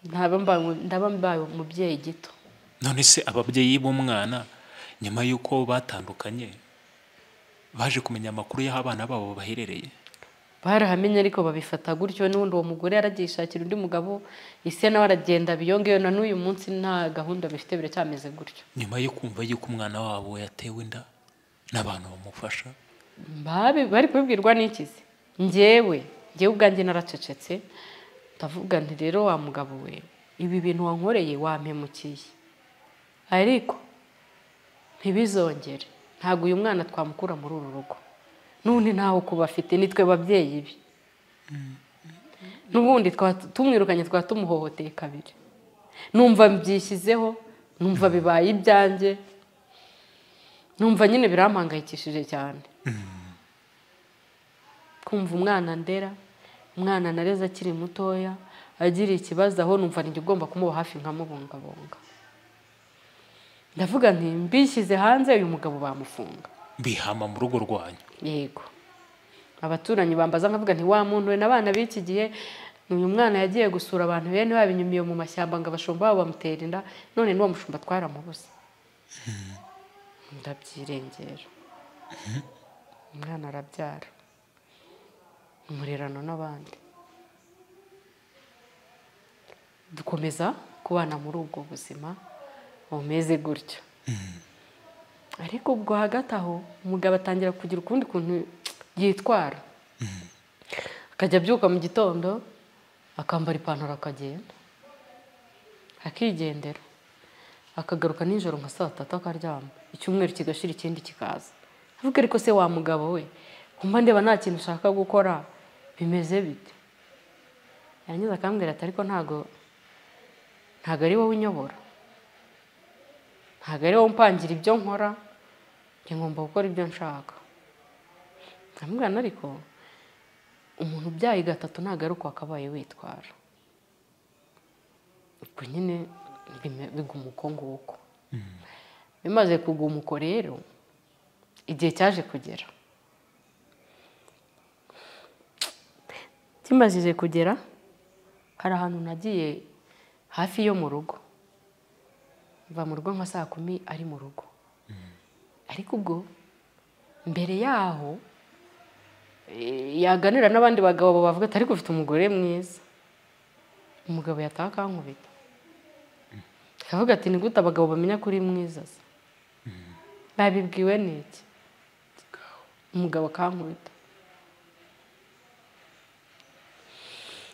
ndaba mbaye umubyeyi gito. None se ababyeyi b'umwana nyuma y'uko batandukanye baje kumenya amakuru y'aho abana babo baherereye? Barahamenye ariko babifata gutyo, n'undi uwo mugore yaragishakira undi mugabo, ise nawe aragenda biyongeyo, na n'uyu munsi nta gahunda bifite, biracyameze gutyo. Nyuma yo kumva yuko umwana wabo yatewe inda n'abantu bamufasha, bari kubibwirwa n'ikizi? Njyewe ubwanjye naracecetse, ndavuga nti rero wa mugabo we, ibi bintu wankoreye wampemukiye, ariko ntibizongere. Ntabwo uyu mwana twamukura muri uru rugo, n'undi ntaho kuba afite, nitwe babyeyi be. N'ubundi tumwirukanye tumuhohoteye kabiri. Numva mbyishyizeho, numva bibaye ibyanjye, numva nyine birampangayikishije cyane. Kumva umwana ndera, umwana nareze akiri mutoya, agira ikibazo aho numva ninjye ugomba kumuba hafi nkamubungabunga. Ndavuga nti mbishyize hanze uyu mugabo bamufunga. bihama mu rugo rwanyu? Yego. Abaturanyi bambaza nkavuga nti wa muntu we n'abana b'iki gihe, uyu mwana yagiye gusura abantu bene babinyumiye mu mashyamba ngo abashumba babo bamutera inda, none n'uwo mushumba twaramubuze. Ndabyirengera. Umwana arabyara, umurerano n'abandi, dukomeza kubana muri ubwo buzima bumeze gutyo. Ariko ubwo hagati aho umugabo atangira kugira ukundi kuntu yitwara. Akajya abyuka mu gitondo akambara ipantaro akagenda, akigendera, akagaruka nijoro nka 3 akaryama, icyumweru kigashira ikindi kikaza. Avuga ariko se wa mugabo we, kumba ndeba nta kintu ushaka gukora, bimeze bite? Yarangiza akambwira ati ariko ntago ari wowe unyobora, ntago ari wowe umpangira ibyo nkora, njye ngomba gukora ibyo nshaka. Nkamubwira ariko umuntu ubyaye gatatu ntago ari uko akabaye witwara. Ubwo nyine biguma uko nguko. Bimaze kuguma uko rero, igihe cyaje kugera. Kimazije kugera, hari ahantu nagiye hafi yo mu rugo. Mva mu rugo nka 10:00 ari mu rugo. Ariko ubwo mbere yaho yaganira n'abandi bagabo bavuga ati ariko ufite umugore mwiza. Umugabo yataka nkubita. Akavuga ati ni gute abagabo bamenya kuri mwiza se? Babibwiwe n'iki? Umugabo akankubita.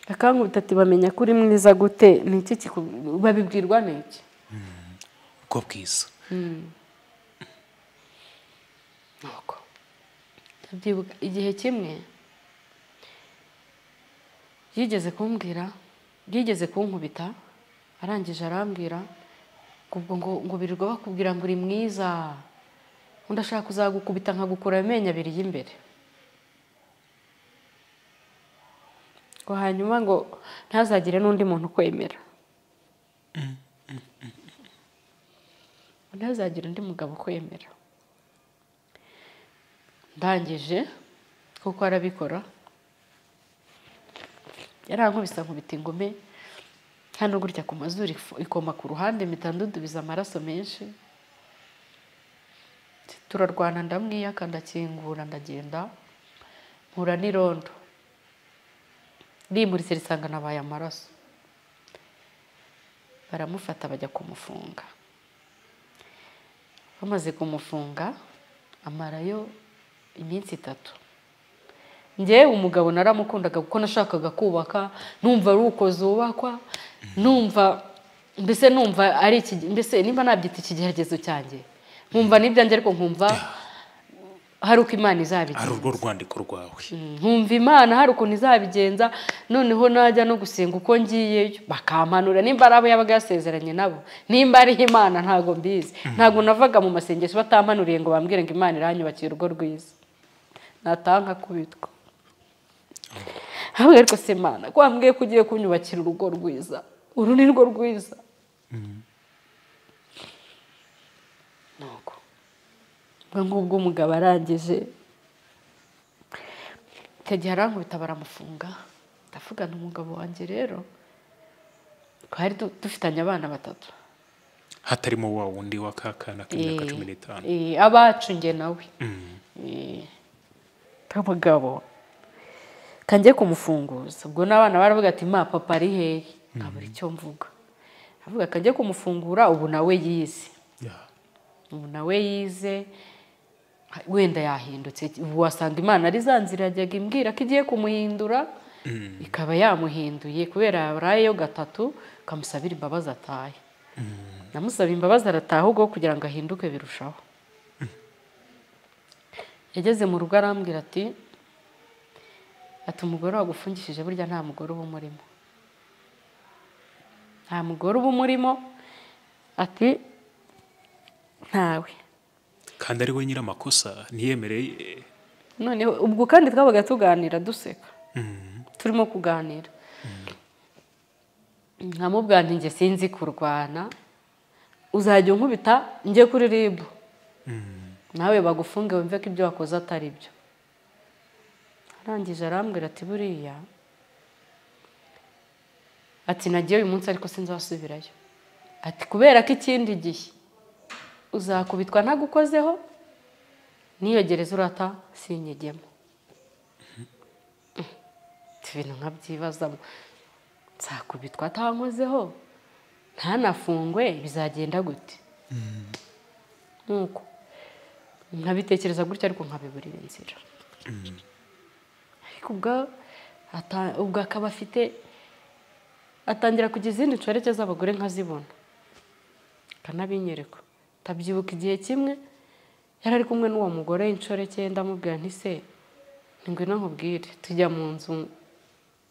Akankubita ati bamenya kuri mwiza gute? Ni iki babibwirwa n'iki? Uko bwiza. Nuko ndabyibuka igihe kimwe yigeze kunkubita, arangije arambwira ngo birirwa bakubwira ngo uri mwiza, ndashaka kuzagukubita nkagukura amenyo 2 y'imbere. Ngo hanyuma ngo ntazagire n'undi muntu kwemera, ntazagire undi mugabo kwemera. Ndangije kuko arabikora, yarankubise nkubita ingome hano gutya ku mazuru, ikoma ku ruhande, mpita ndudubiza amaraso menshi. Turarwana, ndamwiyaka, ndakingura, ndagenda mpura n'irondo. rimuritse risanga nabaye amaraso, baramufata bajya kumufunga. Bamaze kumufunga amarayo iminsi 3. Njyewe umugabo naramukundaga kuko nashakaga kubaka, numva ari uko zubakwa, numva mbese numva ari iki, mbese nimba nabyita ikigeragezo cyanjye, nkumva n'ibyanjye ariko nkumva hari uko Imana izabigenza, ari urwo rwandiko rwawe. nkumva Imana hari ukuntu izabigenza. Noneho najya no gusenga uko ngiyeyo bakampanura, nimba ari abo yabaga yasezeranye nabo, nimba ari Imana ntago mbizi. Ntago navaga mu masengesho batampanuriye ngo bambwire ngo Imana iranyubakiye urugo rwiza, natanka kubitwa. Ahubwo ariko se Imana ko wambwiye ko ugiye kunyubakira urugo rwiza, uru ni rwo rwiza. Nuko ngubwo umugabo arangije icyo arankubita baramufunga. Ndavuga n'umugabo wanjye rero twari dufitanye abana 3, hatarimo wa wundi wa kakana k'imyaka 15. abacu nge nawe. Umugabo kanjye kumufunguza, ubwo n'abana baravuga ati ma papa ari hehe, nkabura icyo mvuga. Avuga kanjye kumufungura, ubu nawe yize, ubu nawe yize, wenda yahindutse. Ubu wasanga Imana ari za nzira yajyaga imbwira ko igiye kumuhindura, ikaba yamuhinduye kubera yarayeyo 3, kamusabira imbabazi atahe. Namusaba imbabazi arataha ahubwo kugira ngo ahinduke birushaho. Yageze mu rugo arambwira ati umugore wagufungishije burya nta mugore uba umurimo, nta mugore uba umurimo, ati ntawe. Kandi ari we nyiramakosa ntiyemereye. Noneho ubwo kandi twabaga tuganira duseka, turimo kuganira. Nkamubwira nti njye sinzi kurwana, uzajya unkubita njye kuri RIB, nawe bagufunge wumve ko ibyo wakoze atari byo. Arangije arambwira ati buriya ati nagiye uyu munsi ariko sinzasubirayo, ati kubera ko ikindi gihe uzakubitwa ntagukozeho, niyo gereza urata sinyegemo. Ibintu nkabyibazamo, nzakubitwa atankozeho ntanafungwe bizagenda gute? Nuko nkabitekereza gutya ariko nkabiburira inzira. Ariko ubwo akaba afite atangira kugira izindi nshoreke z'abagore nkazibona, kanabinyereka. Tabyibuka igihe kimwe yari ari kumwe n'uwo mugore inshoreke, ndamubwira nti se ngwino nkubwire, tujya mu nzu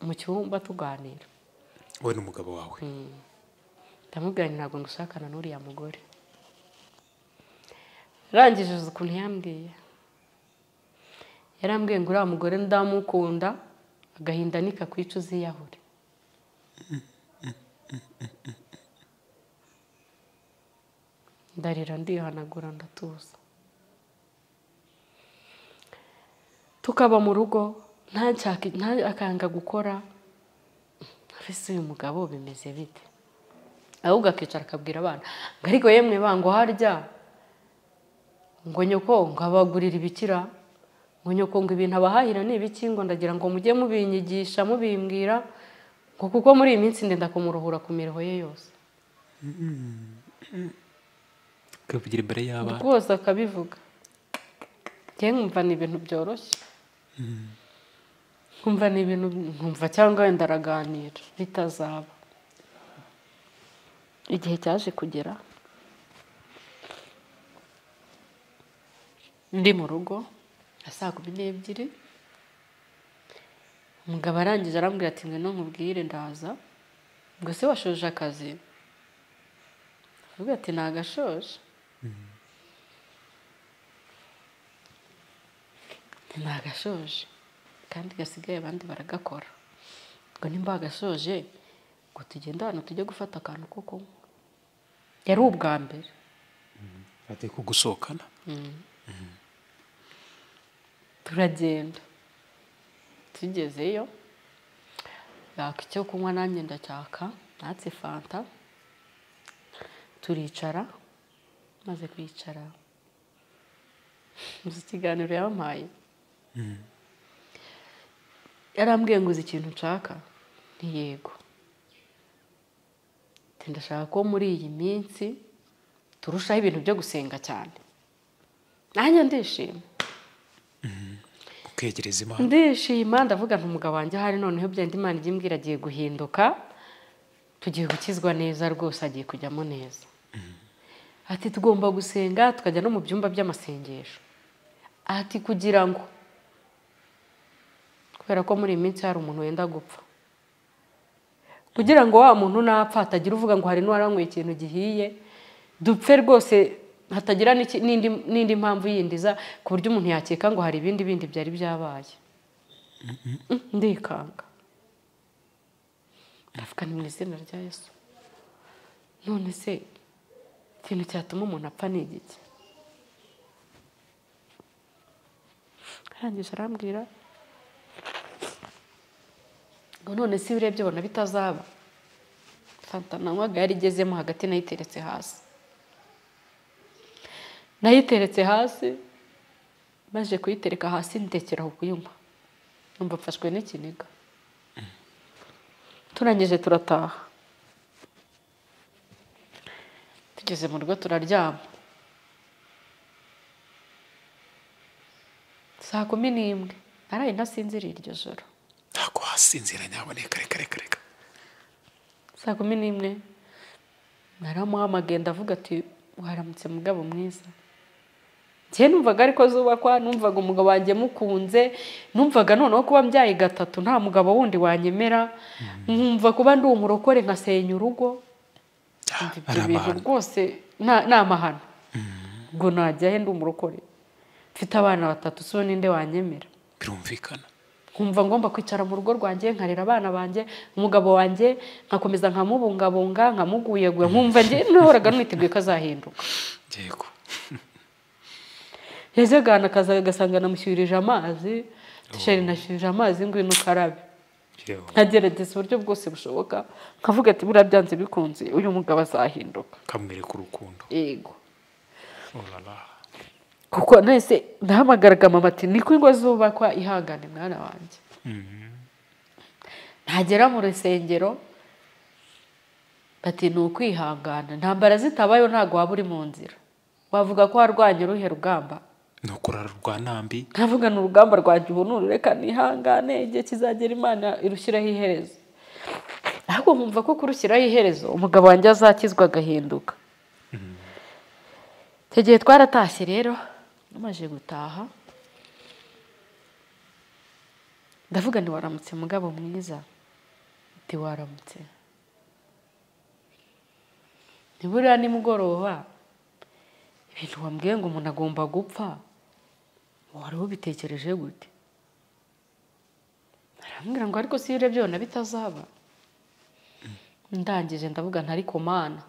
mu cyumba tuganira, wowe n'umugabo wawe. ndamubwira nti ntabwo ngushakana n'uriya mugore. Arangije ukuntu yarambwiye ngo uriya mugore ndamukunda, agahinda nikakwica uziyahure. Ndarira ndihanagura ndatuza. Tukaba mu rugo akanga gukora. Ese uyu mugabo bimeze bite? Ahubwo akicara akabwira abana ngo ariko yemwe bango harya ngo nyoko ngabagurira ibikira, ngo nyoko ngo ibintu abahahira ni ibiki, ngo ndagira ngo mujye mubinyigisha mubimbwira, ngo kuko muri iyi minsi ndenda kumuruhura ku miruho ye yose. Kavugira imbere y'abana rwose akabivuga. Njye nkumva ni ibintu byoroshye, nkumva ni ibintu nkumva cyangwa wenda araganira bitazaba. Igihe cyaje kugera ndi mu rugo saa 12, umugabo arangije arambwira ati ngwino nkubwire ndaza. Ngo se washoje akazi? Avuga ati nagashoje. Nagashoje kandi gasigaye abandi baragakora. Ngo nimba gashoje ngo tugenda hano tujye gufata akantu ko kunywa. Yari ubwa mbere ati kugusohokana. Turagenda, tugezeyo yaka icyo kunywa nanjye ndacyaka, natse fanta. Turicara, maze kwicara muzi ikiganiro yampaye. yarambwiye ngo uzi ikintu nshaka ntiyego ndashaka ko muri iyi minsi turushaho ibintu byo gusenga cyane nanjye ndishima ukegereza Imana ndishima ndavuga nti umugabo wanjye hari noneho byenda Imana ijya imbwira agiye guhinduka tugiye gukizwa neza rwose agiye kujyamo neza ati tugomba gusenga tukajya no mu byumba by'amasengesho ati kugira ngo kubera ko muri iyi minsi hari umuntu wenda gupfa kugira ngo wa muntu napfa atagira uvuga ngo hari n'uwaranyweye ikintu gihiye dupfe rwose hatagira n'indi mpamvu yindiza ku buryo umuntu yakeka ngo hari ibindi byari byabaye ndikanga ndavuga ni mu izina rya Yesu none se ikintu cyatuma umuntu apfa ni igiki arangije arambwira ngo none si urebye ubona bitazaba fanta nanywaga yari igezemo hagati nayiteretse hasi maze kuyitereka hasi ndekeraho kuyinywa numva mfashwe n'ikiniga turangije turataha tugeze mu rugo turaryama saa 11 naraye ntasinziriye iryo joro ntabwo wasinzira nyaboneka reka saa 11 naramuhamagaye ndavuga ati waramutse mugabo mwiza njye numvaga ariko zubakwa numvaga umugabo wanjye mukunze numvaga noneho kuba mbyaye gatatu nta mugabo wundi wanyemera nkumva kuba ndi umurokore nkasenya urugo ibyo bintu rwose nta mahano ngo najyahe ndi umurokore mfite abana 3 so ninde wanyemera birumvikana nkumva ngomba kwicara mu rugo rwanjye nkarera abana banjye umugabo wanjye nkakomeza nkamubungabunga nkamuguyeguye nkumva njye nahoraga niteguye ko azahinduka yego yajyagana akaza agasanga namushyirije amazi tisheri nashyirije amazi ngwino ukarabe nkagerageza uburyo bwose bushoboka nkavuga ati buriya byanze bikunze uyu mugabo azahinduka kamwereka urukundo yego kuko nese ndahamagaraga mama ati niko ingo zubakwa ihangane mwana wanjye ntagera mu rusengero bati ni ukwihangana ntambara zitabayo ntago waba uri mu nzira wavuga ko warwanye uruhe rugamba nukurara rwa nambi nkavuga ni urugamba rwanjye ubu reka nihangane igihe kizagera Imana irushyiraho iherezo ahubwo nkumva ko kurushyiraho iherezo umugabo wanjye azakizwa agahinduka igihe twaratashye rero namaze gutaha ndavuga ni waramutse mugabo mwiza ati waramutse nibura nimugoroba ibintu wambwiye ngo umuntu agomba gupfa wari ubitekereje gute arambwira ngo ariko si urebye ubona bitazaba ndangije ndavuga ntari ko Mana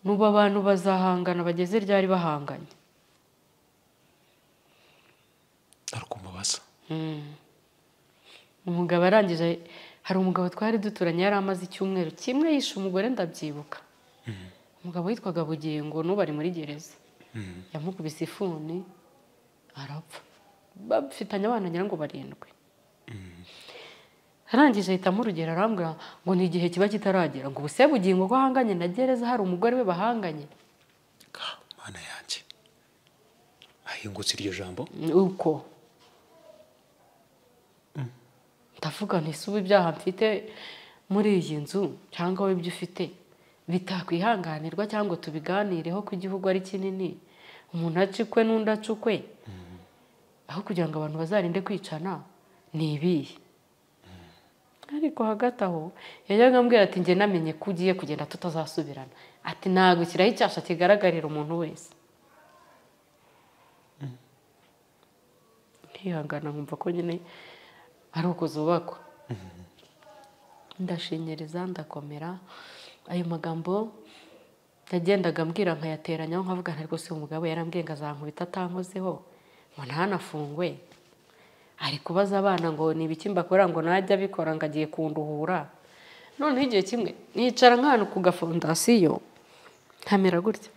nuba abantu bazahangana bageze ryari bahanganye arukumubaza umugabo arangije hari umugabo twari duturanye yari amaze icyumweru kimwe yishe umugore ndabyibuka umugabo witwaga Bugingo n'ubari muri gereza yamukubise ifuni arapfa bafitanye abana ngira ngo 7 arangije ahita amurugera arambwira ngo ni igihe kiba kitaragera ngo ubuse Bugingo ko ahanganye na gereza hari umugore we bahanganye Mana yanjye ahingutse iryo jambo uko ndavuga nti suba ibyaha mfite muri iyi nzu cyangwa we ibyo ufite bitakwihanganirwa cyangwa tubiganireho ko igihugu ari kinini umuntu acikwe n'undi acukwe aho kugira ngo abantu bazarinde kwicana ni ibihe ariko hagati aho yajyaga ambwira ati njye namenye ko ugiye kugenda tutazasubirana ati nagushyiraho icyasha kigaragarira umuntu wese ntihangana nkumva ko nyine ari uko zubakwa ndashinyiriza ndakomera ayo magambo yagendaga mbwira nkayateranya nkavuga nti rwose umugabo yarambwiye ngo azankubita atankozeho ngo ntanafungwe ari kubaza abana ngo ni ibiki mbakora ngo najya abikora ngo agiye kunduhura noneho igihe kimwe nicara nk'ahantu ku gafondasiyo nkamera gutya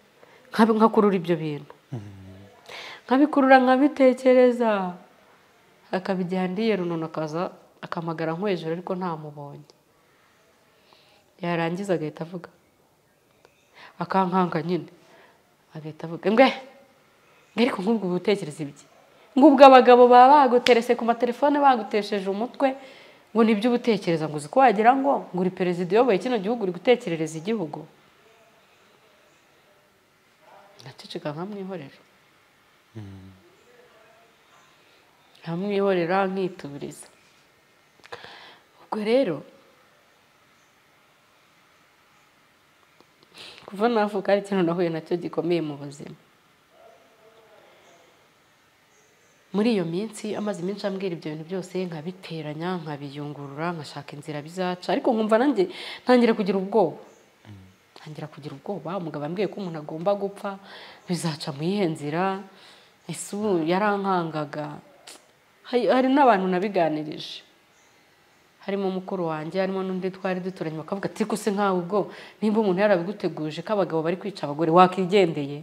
nkakurura ibyo bintu nkabikurura nkabitekereza akabijyana ndiye runono akaza akamagara nko hejuru ariko ntamubonye, yarangiza agahita avuga, akankanga nyine agahita avuga ariko nk'ubwo ubutekereza ibiki, ngubwo abagabo baba baguterese ku matelefone bagutesheje umutwe ngo nibyo ubutekereza, ngo uzi ko wagira ngo uri perezida uyoboye kino gihugu uri gutekerereza igihugu. Naceceka nkamwihorera, nkamwihorera nkituriza. Ubwo rero kuva navuka ari ikintu nahuye nacyo gikomeye mu buzima. Muri iyo minsi amaze iminsi ambwira ibyo bintu byose, nkabiteranya nkabiyungurura nkashaka inzira bizaca, ariko nkumva nanjye ntangira kugira ubwoba. Umugabo ambwiye ko umuntu agomba gupfa, bizaca mu iyihe nzira? Ese ubu yarankangaga. Hari n'abantu nabiganirije, harimo mukuru wanjye, harimo n'undi twari duturanye, bakavuga ati ko se nkawe ubwo nimba umuntu yarabiguteguje ko abagabo bari kwica abagore wakigendeye.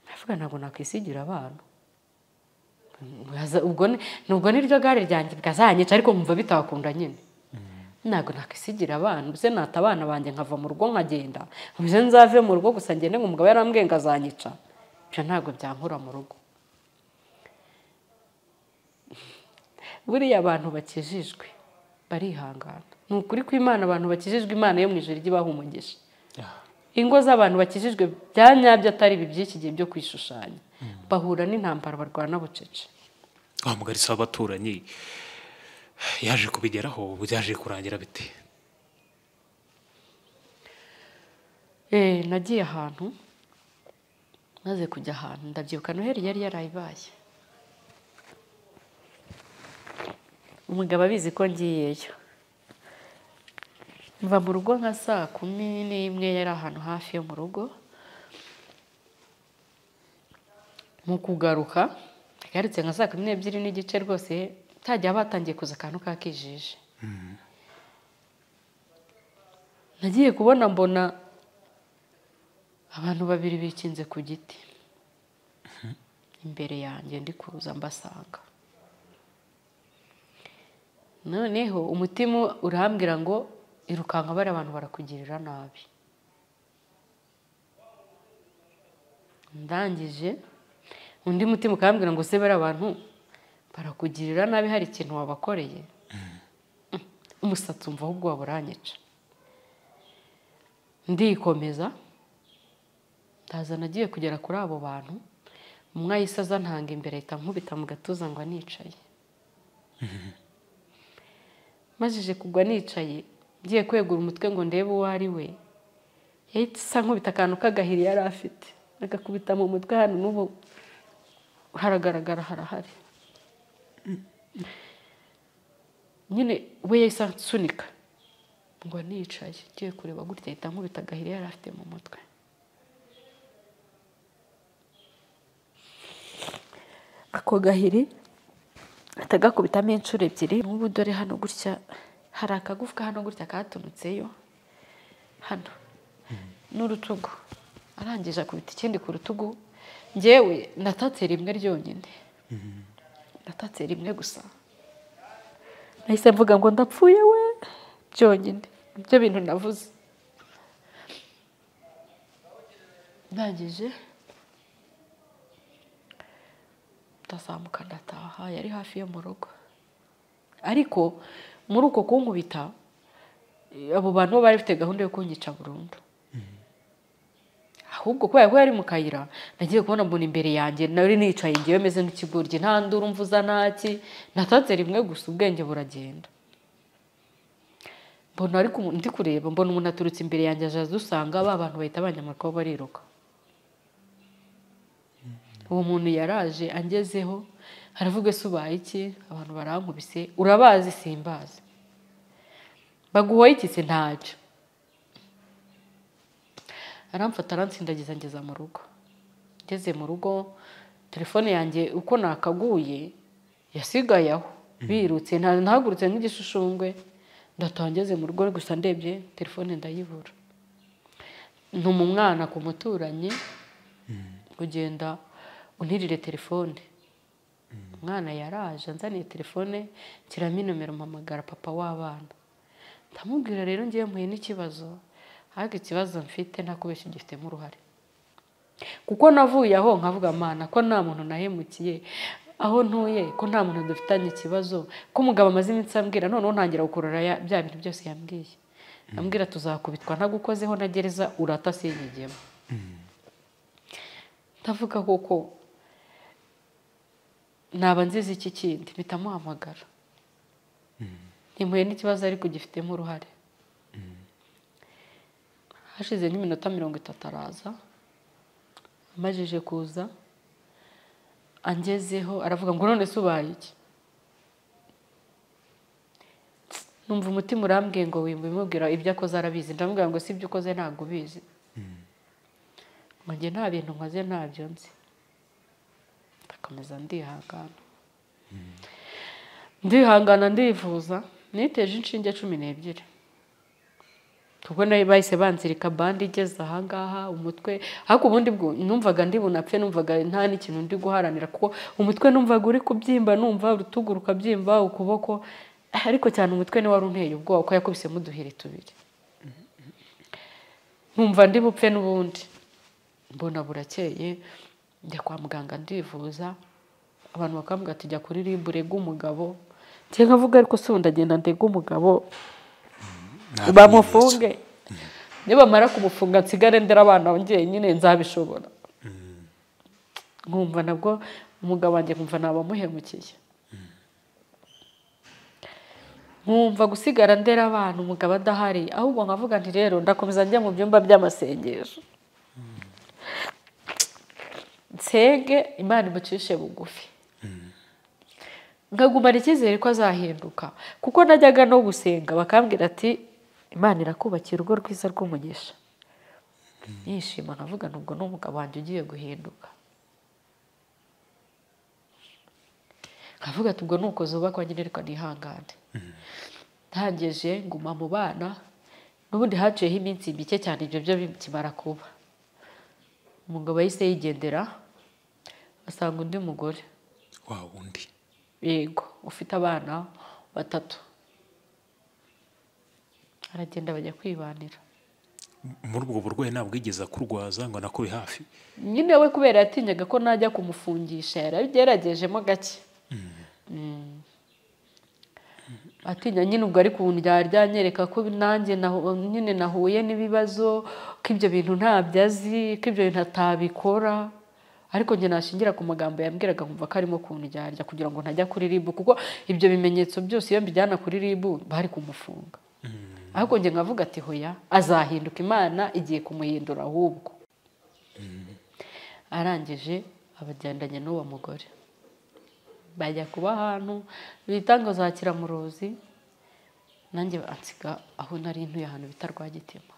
Ndavuga ntabwo nakwisigira abantu, ubwo niryo gare ryanjye bwazanyica, ariko nkumva bitakunda nyine. Ntabwo nakwisigira abantu, se nata abana banjye nkava mu rugo nkagenda, mbize nzave mu rugo gusa ngende ngo umugabo yarambwiye ngo azanyica, ibyo ntabwo byankura mu rugo. Buriya abantu bakijijwe barihangana, ni ukuri ko Imana abantu bakijijwe Imana yo mu ijuru ijya ibaha umugisha. Ingo z'abantu bakijijwe bya nyabyo atari ibi by'iki gihe byo kwishushanya, bahura n'intambara barwana bucece. Wa mugarisa w'abaturanyi yaje kubigeraho, byaje kurangira bite? Nagiye ahantu, maze kujya ahantu ndabyibuka Noheli yari yarayibaye. Umugabo abizi ko ngiyeyo, mva mu rugo nka 11:00 yari ahantu hafi yo mu rugo. Mu kugaruka yarutse nka 12:30 rwose, tajya batangiye kuza akantu kakijije. Nagiye kubona mbona abantu babiri bikinze ku giti imbere yanjye, ndi kuza mbasanga. Noneho umutima urambwira ngo irukanka, bari abantu barakugirira nabi. Ndangije undi mutima ukambwira ngo se bari abantu barakugirira nabi, hari ikintu wabakoreye. Umusatsi umva ahubwo waburanyica. Ndikomeza ndaza, nagiye kugera kuri abo bantu, umwe ahise aza ntanga imbere, ahita nkubita mu gatuza ngo anicaye. Majije kugwa nicaye, ngiye kwegura umutwe ngo ndebe uwo ari we, yahita asa nkubita akantu k'agahiri yari afite, agakubita mu mutwe hano, n'ubu haragaragara harahari. Nyine we yahise ansunika ngo nicaye, ngiye kureba gutya ahita nkubita agahiri yari afite mu mutwe. Ako gahiri atagakubitamo inshuro ebyiri. N'ubu dore hano gutya hari akagufwa hano gutya katunutseyo hano n'urutugu, arangije akubita ikindi ku rutugu. Njyewe natatse rimwe ryonyine, natatse rimwe gusa, nahise mvuga ngo ndapfuye we, byonyine ibyo bintu navuze. Ndangije ndazamuka ndataha, yari hafi yo mu rugo. Ariko muri uko kunkubita, abo bantu bari bafite gahunda yo kunyica burundu. Ahubwo kubera ko yari mu kayira, nagiye kubona mbona imbere yanjye nari nicaye ngiye meze nk'ikigoryi, nta nduru mvuza ntaki, natatse rimwe gusa ubwenge buragenda. Mbona ariko ndi kureba, mbona umuntu aturutse imbere yanjye aje dusanga, ba bantu bahita banyamarwa bariruka. Uwo muntu yaraje angezeho, haravuga se ubaye iki? Abantu barankubise, urabazi? Simbazi. Baguhoye iki? Se ntacyo. Aramfata aransindagiza ngeza mu rugo. Ngeze mu rugo, telefone yanjye uko nakaguye yasigaye aho, birutse, ntahagurutse nk'igisushungwe. Ndatangeze mu rugo gusa ndebye telefone ndayibura. Ntuma umwana ku muturanyi kugenda untirire telefone. umwana yaraje anzaniye telefone nshyiramo inomero mpamagara papa w'abana ndamubwira rero ngiye mpuye n'ikibazo ariko ikibazo mfite ntakubeshya gifitemo uruhare kuko navuye aho nkavuga mana ko nta muntu nahemukiye aho ntuye ko nta muntu dufitanye ikibazo ko umugabo amaze iminsi ambwira noneho ntangira gukurura bya bintu byose yambwiye ambwira tuzakubitwa ntagukozeho na gereza urata sinyigemo ndavuga koko naba nziza iki kindi mpita muhamagara impuye n'ikibazo ariko gifitemo uruhare hashize nk'iminota 30 araza amajije kuza angezeho aravuga ngo none se ubaye iki numva umutima urambwiye ngo wimubwira ibyo akoze arabizi ndamubwira ngo si ibyo ukoze ntabwo ubizi ngo njye nta bintu nkoze ntabyo nzi ndakomeza ndihangana ndivuza niteje inshinge 12 kuko nayo bahise banzirika bandi igeze ahangaha umutwe ariko ubundi bwo numvaga ndi bunapfe numvaga nta n'ikintu ndi guharanira kuko umutwe numvaga uri kubyimba numva urutugu rukabyimba ukuboko ariko cyane umutwe ni wari unteye ubwoba ko yakubisemo uduheri tubiri numva ndi bupfe n'ubundi mbona burakeye njya kwa muganga ndivuza abantu bakambwira ati jya kuri RIB urega umugabo ngiye nkavuga ariko se ndagenda ndega umugabo bamufunge nibamara kumufunga nsigare ndera abana ngiye nyine nzabishobora nkumva nabwo umugabo wanjye nkumva nabamuhemukiye nkumva gusigara ndera abana umugabo adahari ahubwo nkavuga nti rero ndakomeza njya mu byumba by'amasengesho nsenge Imana imucishe bugufi nkagumana icyizere ko azahinduka kuko najyaga no gusenga bakambwira ati Imana irakubakira urugo rwiza rw'umugisha nishima nkavuga nubwo n'umugabo wanjye ugiye guhinduka nkavuga ati ubwo nuko zubakwa nyine reka nihangane ntangeje nguma mu bana n'ubundi haciyeho iminsi mike cyane ibyo byo bikimara kuba umugabo yahise yigendera asanga undi mugore wa wundi yego ufite abana 3 aragenda bajya kwibanira muri ubwo burwayi ntabwo yigeze kurwaza ngo nakube hafi nyine we kubera yatinyaga ko najya kumufungisha yarageragejemo gake atinya nyine ubwo ari kundyanyereka ko nanjye nyine nahuye n'ibibazo ko ibyo bintu ntabyo azi ko ibyo bintu atabikora ariko njye nashingira ku magambo yambwiraga nkumva ko arimo kundyarya kugira ngo ntajya kuri RIB kuko ibyo bimenyetso byose iyo mbijyana kuri RIB bari kumufunga ariko njye nkavuga ati hoya azahinduka Imana igiye kumuhindura ahubwo arangije abagendanye n'uwo mugore bajya kuba ahantu bita ngo za Kiramuruzi nanjye ansiga aho nari ntuye ahantu bita Rwagitima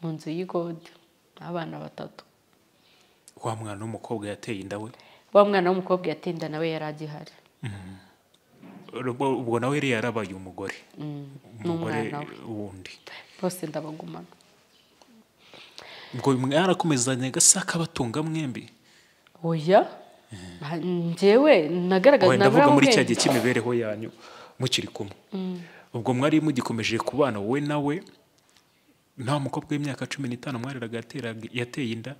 mu nzu y'igode abana 3 wa mwana w'umukobwa yateye inda we wa mwana w'umukobwa yateye inda nawe yari agihari ubwo nawe yari yarabaye umugore n'umwana wundi bose ndabagumana ubwo mwarakomezanye gasaka batunga mwembi oya njyewe nagaragaza navuga muri cya gihe cy'imibereho yanyu mukiri kumwe ubwo mwari mugikomeje kubana wowe nawe nta mukobwa w'imyaka 15 mwareraga yateye inda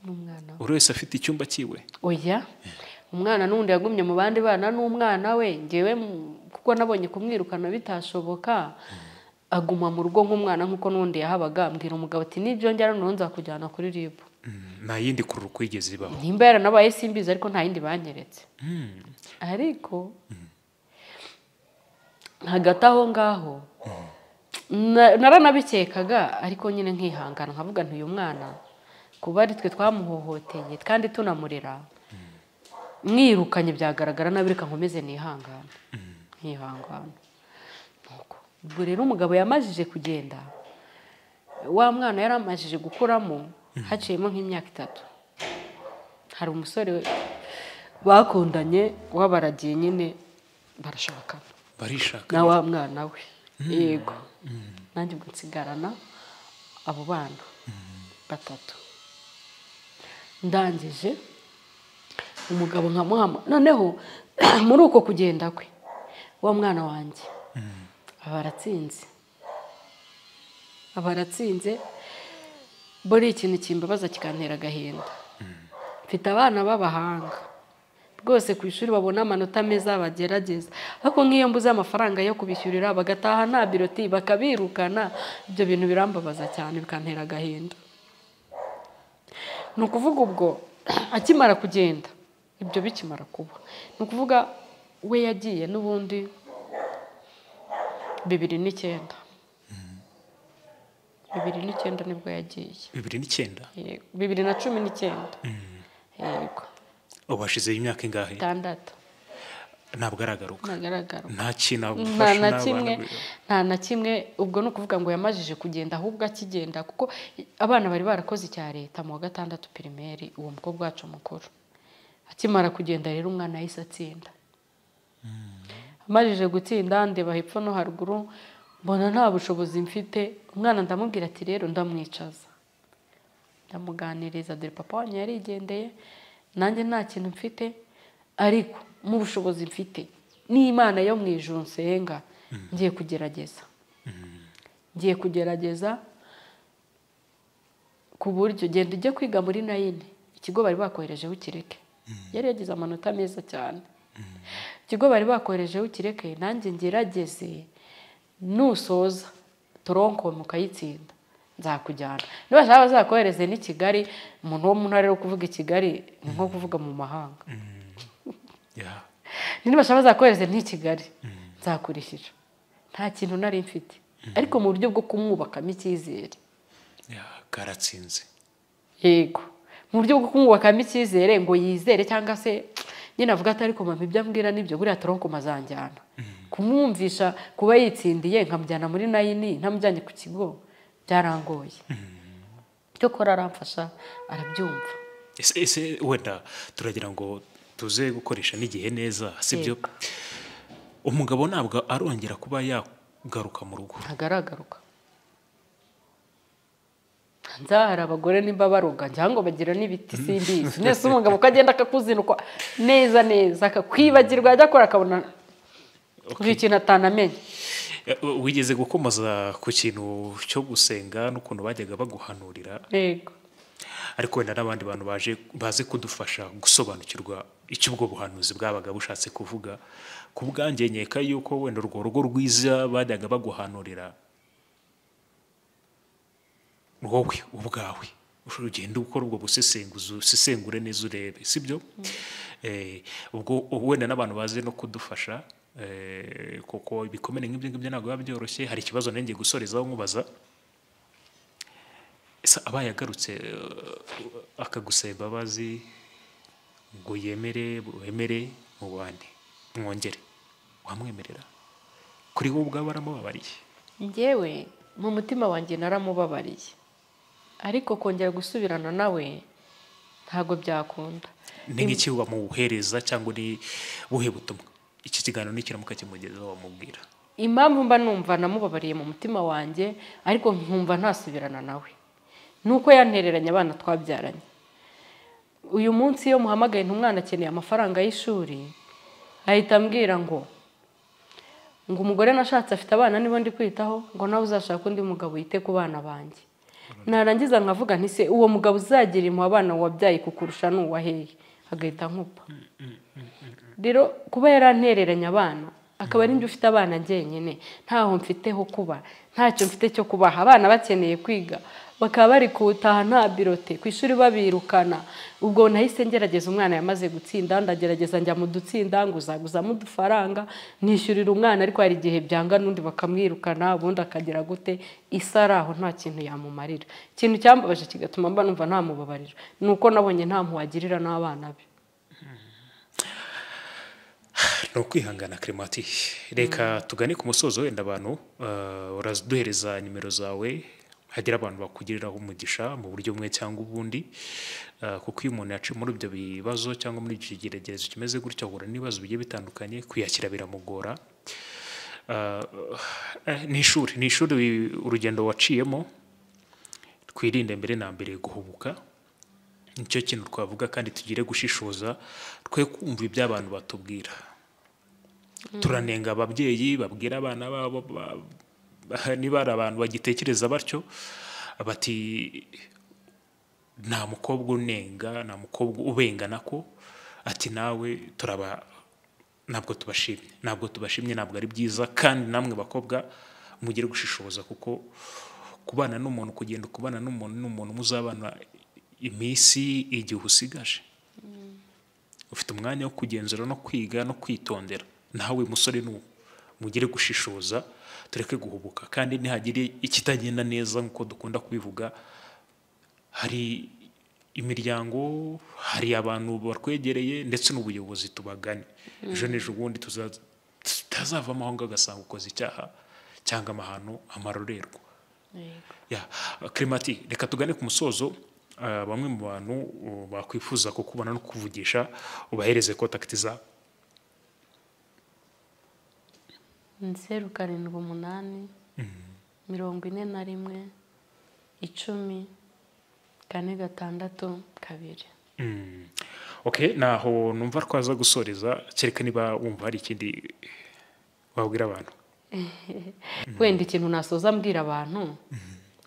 n'umwana buri wese afite icyumba cyiwe oya umwana n'undi yagumye mu bandi bana n'umwana we njyewe kuko nabonye kumwirukana bitashoboka aguma mu rugo nk'umwana nkuko n'undi yahabaga ambwira umugabo ati nibyo njyana none nzakujyana kuri RIB nta yindi kuru kwigeze ibaho nimba yaranabaye simbizi ariko nta yindi banyeretse ariko hagati aho ngaho naranabikekaga ariko nyine nkihangana nkavuga nti uyu mwana kuba ari twe twamuhohoteye kandi tunamurera mwirukanye byagaragara nabi reka nkomeze nihangana ubwo rero umugabo yamajije kugenda wa mwana yari amajije gukuramo haciyemo nk'imyaka 3 hari umusore bakundanye wabaragiye nyine barashaka na wa mwana we yego nanjye ubwo nsigarana abo bana 3 ndangije umugabo nkamuhama noneho muri uko kugenda kwe wa mwana wanjye aba aratsinze buri ikintu kimbabaza kikantera agahinda mfite abana b'abahanga rwose ku ishuri babona amanota meza bagerageza ariko nk'iyo mbuze amafaranga yo kubishyurira bagataha nta biroti bakabirukana ibyo bintu birambabaza cyane bikantera agahinda ni ukuvuga ubwo akimara kugenda ibyo bikimara kuba ni ukuvuga we yagiye n'ubundi 2009 nibwo yagiye 2009 yego 2019 yego ubu hashize imyaka ingahe 6 ntabwo aragaruka nta na kimwe ubwo ni ukuvuga ngo yamajije kugenda ahubwo akigenda kuko abana bari barakoze icya leta mu wa 6 primaire uwo mukobwa wacu mukuru akimara kugenda rero umwana yahise atsinda amajije gutsinda ndeba hepfo no haruguru mbona nta bushobozi mfite umwana ndamubwira ati rero ndamwicaza ndamuganiriza dore papa wanyu yarigendeye nanjye nta kintu mfite ariko mu bushobozi mfite n'Imana yo mu ijuru nsenga ngiye kugerageza ku buryo genda ujye kwiga muri nayine ikigo bari bakoherejeho Kireke yari yagize amanota meza cyane ikigo bari bakoherejeho Kireke nanjye ngerageze nusoza toronko mukayitsinda nzakujyana niba shaka bazakohereze ni Kigali umuntu wo mu ntara yo kuvuga i Kigali ni nko kuvuga mu mahanga niba shaka bazakohereze ni Kigali nzakurishije nta kintu nari mfite ariko mu buryo bwo kumwubakamo icyizere karatsinze yego mu buryo bwo kumwubakamo icyizere ngo yizere cyangwa se nyine avuga ati ariko mama ibyo ambwira nibyo buriya toronko mazanjyana kumwumvisha kuba yitsindiye nkamujyana muri nayini ntamujyanye ku kigo byarangoye cyo kora aramfasha arabyumva ese wenda turagira ngo tuze gukoresha n'igihe neza sibyo umugabo ntabwo arongera kuba yagaruka mu rugo agaragaruka nzahara abagore nimba baroga cyangwa bagira n'ibiti simbizi nese umugabo ukagenda akakuzinukwa neza akakwibagirwa ajya akora akabona kuri ikintu atanamenye wigeze gukomoza ku kintu cyo gusenga n'ukuntu bajyaga baguhanurira yego ariko wenda n'abandi bantu baze kudufasha gusobanukirwa icyo ubwo buhanuzi bwabaga bushatse kuvuga ku bwanjye nkeka yuko wenda urwo rugo rwiza bajyaga baguhanurira wowe ubwawe ugenda ukora ubwo busesenguzi usesengure neza urebe sibyo ubwo wenda n'abantu baze no kudufasha kuko ibikomere nk'ibyo ngibyo ntabwo biba byoroshye hari ikibazo nengeye gusorezaho nkubaza abaye agarutse akagusaba imbabazi ngo wemere mu bandi mwongere wamwemerera kuri wowe ubwawe waramubabariye njyewe mu mutima wanjye naramubabariye ariko kongera gusubirana nawe ntago byakunda ni nk'iki wamuhereza cyangwa ni buhe butumwa iki kiganiro nikiramuka kimugezaho wamubwira impamvu mba numva namubabariye mu mutima wanjye ariko nkumva ntasubirana nawe nuko yantereranye abana twabyaranye uyu munsi iyo muhamagaye umwana akeneye amafaranga y'ishuri ahita ambwira ngo umugore nashatse afite abana nibo ndi kwitaho ngo nawe uzashaka undi mugabo yite ku bana banjye narangiza nkavuga nti se uwo mugabo uzagira impuhwe abana wabyaye kukurusha n'uwaheye agahita nkupa rero kuba yarantereranye abana akaba ari njye ufite abana njyenyine ntaho mfiteho kuba ntacyo mfite cyo kubaha abana bakeneye kwiga bakaba bari kutaha nta birote ku ishuri babirukana ubwo nahise ngerageza umwana yamaze gutsinda ndagerageza njya mu dutsinda nguzaguzamo udufaranga nishyurira umwana ariko hari igihe byanga n'undi bakamwirukana ubundi akagira gute isaraho nta kintu yamumarira ikintu cyambabaje kigatuma mba numva ntamubabarira nuko nabonye nta muwagirira n'abana be no kwihangana Clemati reka tugane ku musozo wenda abantu uraduhereza nimero zawe hagira abantu bakugiriraho umugisha mu buryo bumwe cyangwa ubundi kuko iyo umuntu yaciye muri ibyo bibazo cyangwa muri iki kigeragezo kimeze gutyo ahura n'ibibazo bigiye bitandukanye kwiyakira biramugora ni ishuri urugendo waciyemo twirinde mbere na mbere guhubuka nicyo kintu twavuga kandi tugire gushishoza twe kumva ibyo abantu batubwira turanenga ababyeyi babwira abana babo niba ari abantu bagitekereza batyo bati nta mukobwa unenga nta mukobwa ubengana ko ati nawe ntabwo tubashimye ntabwo ari byiza kandi namwe bakobwa mugire gushishoza kuko kubana n'umuntu kugenda kubana n'umuntu muzabana iminsi igihe usigaje ufite umwanya wo kugenzura no kwiga no kwitondera nawe musore mugire gushishoza tureke guhubuka kandi ntihagire ikitagenda neza nk'uko dukunda kubivuga hari imiryango hari abantu barwegereye ndetse n'ubuyobozi tubagane ejo n'ejo ubundi tutazavamo aho ngaho ugasanga ukoze icyaha cyangwa amahano amarorerwa Clemati reka tugane ku musozo bamwe mu bantu bakwifuza kukubona no kuvugisha ubahereze kontakiti zabo 0788 41 10 4 6 okay naho numva twaza gusoreza kereka niba wumva hari ikindi wabwira abantu wenda ikintu nasoza mbwira abantu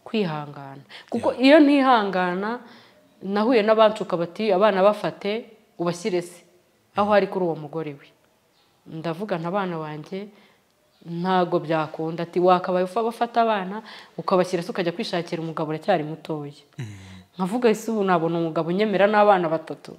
kwihangana kuko iyo ntihangana nahuye n'abancuka bati abana bafate ubashyirese aho ari kuri uwo mugore we ndavuga ntabana wanjye ntago byakunda ati wakabaye bafata abana ukabashyira ukajya kwishakira umugabo uracyari mutoya nkavuga ese ubu nabona umugabo unyemera n'abana batatu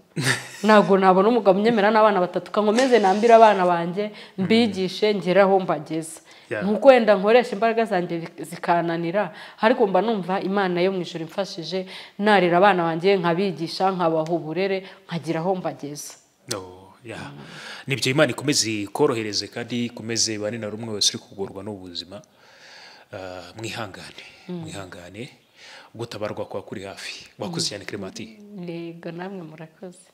ntago nabona umugabo unyemera n'abana batatu kankomeze nambira abana banjye mbigishe ngeraho mbageza nuko wenda nkoresha imbaraga zanjye zikananira ariko mba numva Imana yo mu ijuru imfashije narira abana banjye nkabigisha nkabaha uburere nkagiraho mbageza nibyo Imana ikomeze korohereze kandi ikomeze bane na rumwe wese uri kugorwa n'ubuzima mwihangane gutabarwa kwa kuri hafi wakoze cyane Clemati yego namwe murakoze